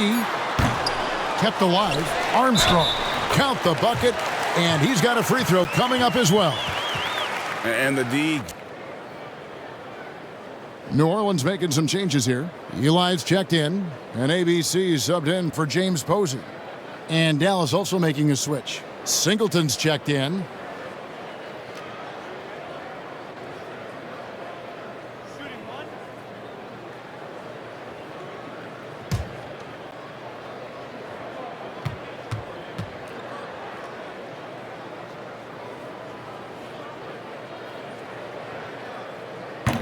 Kept alive. Armstrong. Count the bucket. And he's got a free throw coming up as well. And the D. New Orleans making some changes here. Eli's checked in. And ABC subbed in for James Posey. And Dallas also making a switch. Singleton's checked in.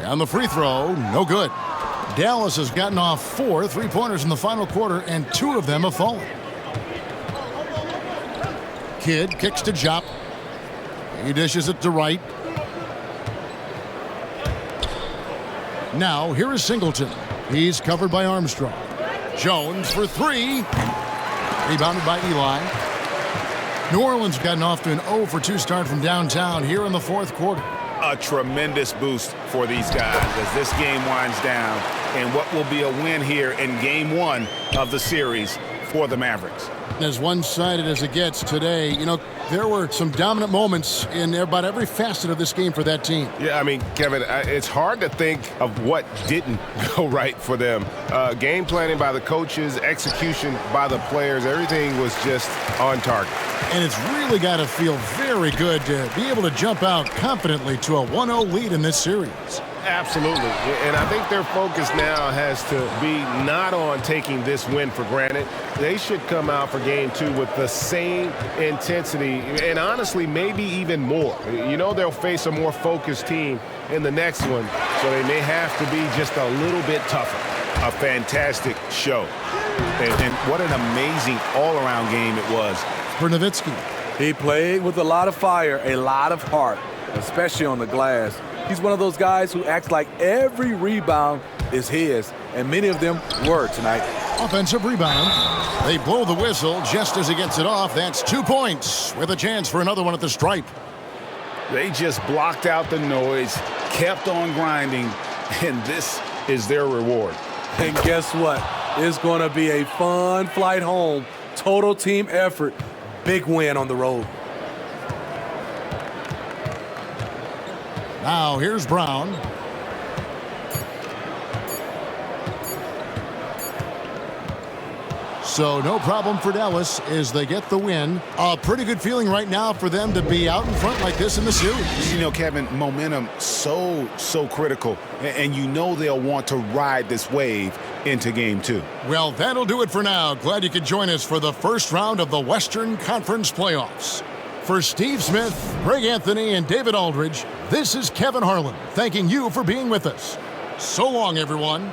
On the free throw, no good. Dallas has gotten off 4 3-pointers in the final quarter, and 2 of them have fallen. Kidd kicks to Jop. He dishes it to Wright. Now, here is Singleton. He's covered by Armstrong. Jones for 3. Rebounded by Eli. New Orleans gotten off to an 0 for 2 start from downtown here in the 4th quarter. A tremendous boost for these guys as this game winds down and what will be a win here in game 1 of the series for the Mavericks. As one-sided as it gets today, you know, there were some dominant moments in about every facet of this game for that team. Yeah, I mean, Kevin, it's hard to think of what didn't go right for them. Game planning by the coaches, execution by the players, everything was just on target. And it's really got to feel very good to be able to jump out confidently to a 1-0 lead in this series. Absolutely. And I think their focus now has to be not on taking this win for granted. They should come out for game 2 with the same intensity and honestly maybe even more. You know, they'll face a more focused team in the next one, so they may have to be just a little bit tougher. A fantastic show. And what an amazing all-around game it was. For Nowitzki. He played with a lot of fire, a lot of heart, especially on the glass. He's one of those guys who acts like every rebound is his, and many of them were tonight. Offensive rebound. They blow the whistle just as he gets it off. That's 2 points with a chance for another one at the stripe. They just blocked out the noise, kept on grinding, and this is their reward. And guess what? It's going to be a fun flight home. Total team effort. Big win on the road. Now here's Brown. So no problem for Dallas as they get the win. A pretty good feeling right now for them to be out in front like this in the series. You know, Kevin, momentum so critical. And you know they'll want to ride this wave into game 2. Well, that'll do it for now. Glad you could join us for the first round of the Western Conference playoffs. For Steve Smith, Greg Anthony, and David Aldridge, this is Kevin Harlan thanking you for being with us. So long, everyone.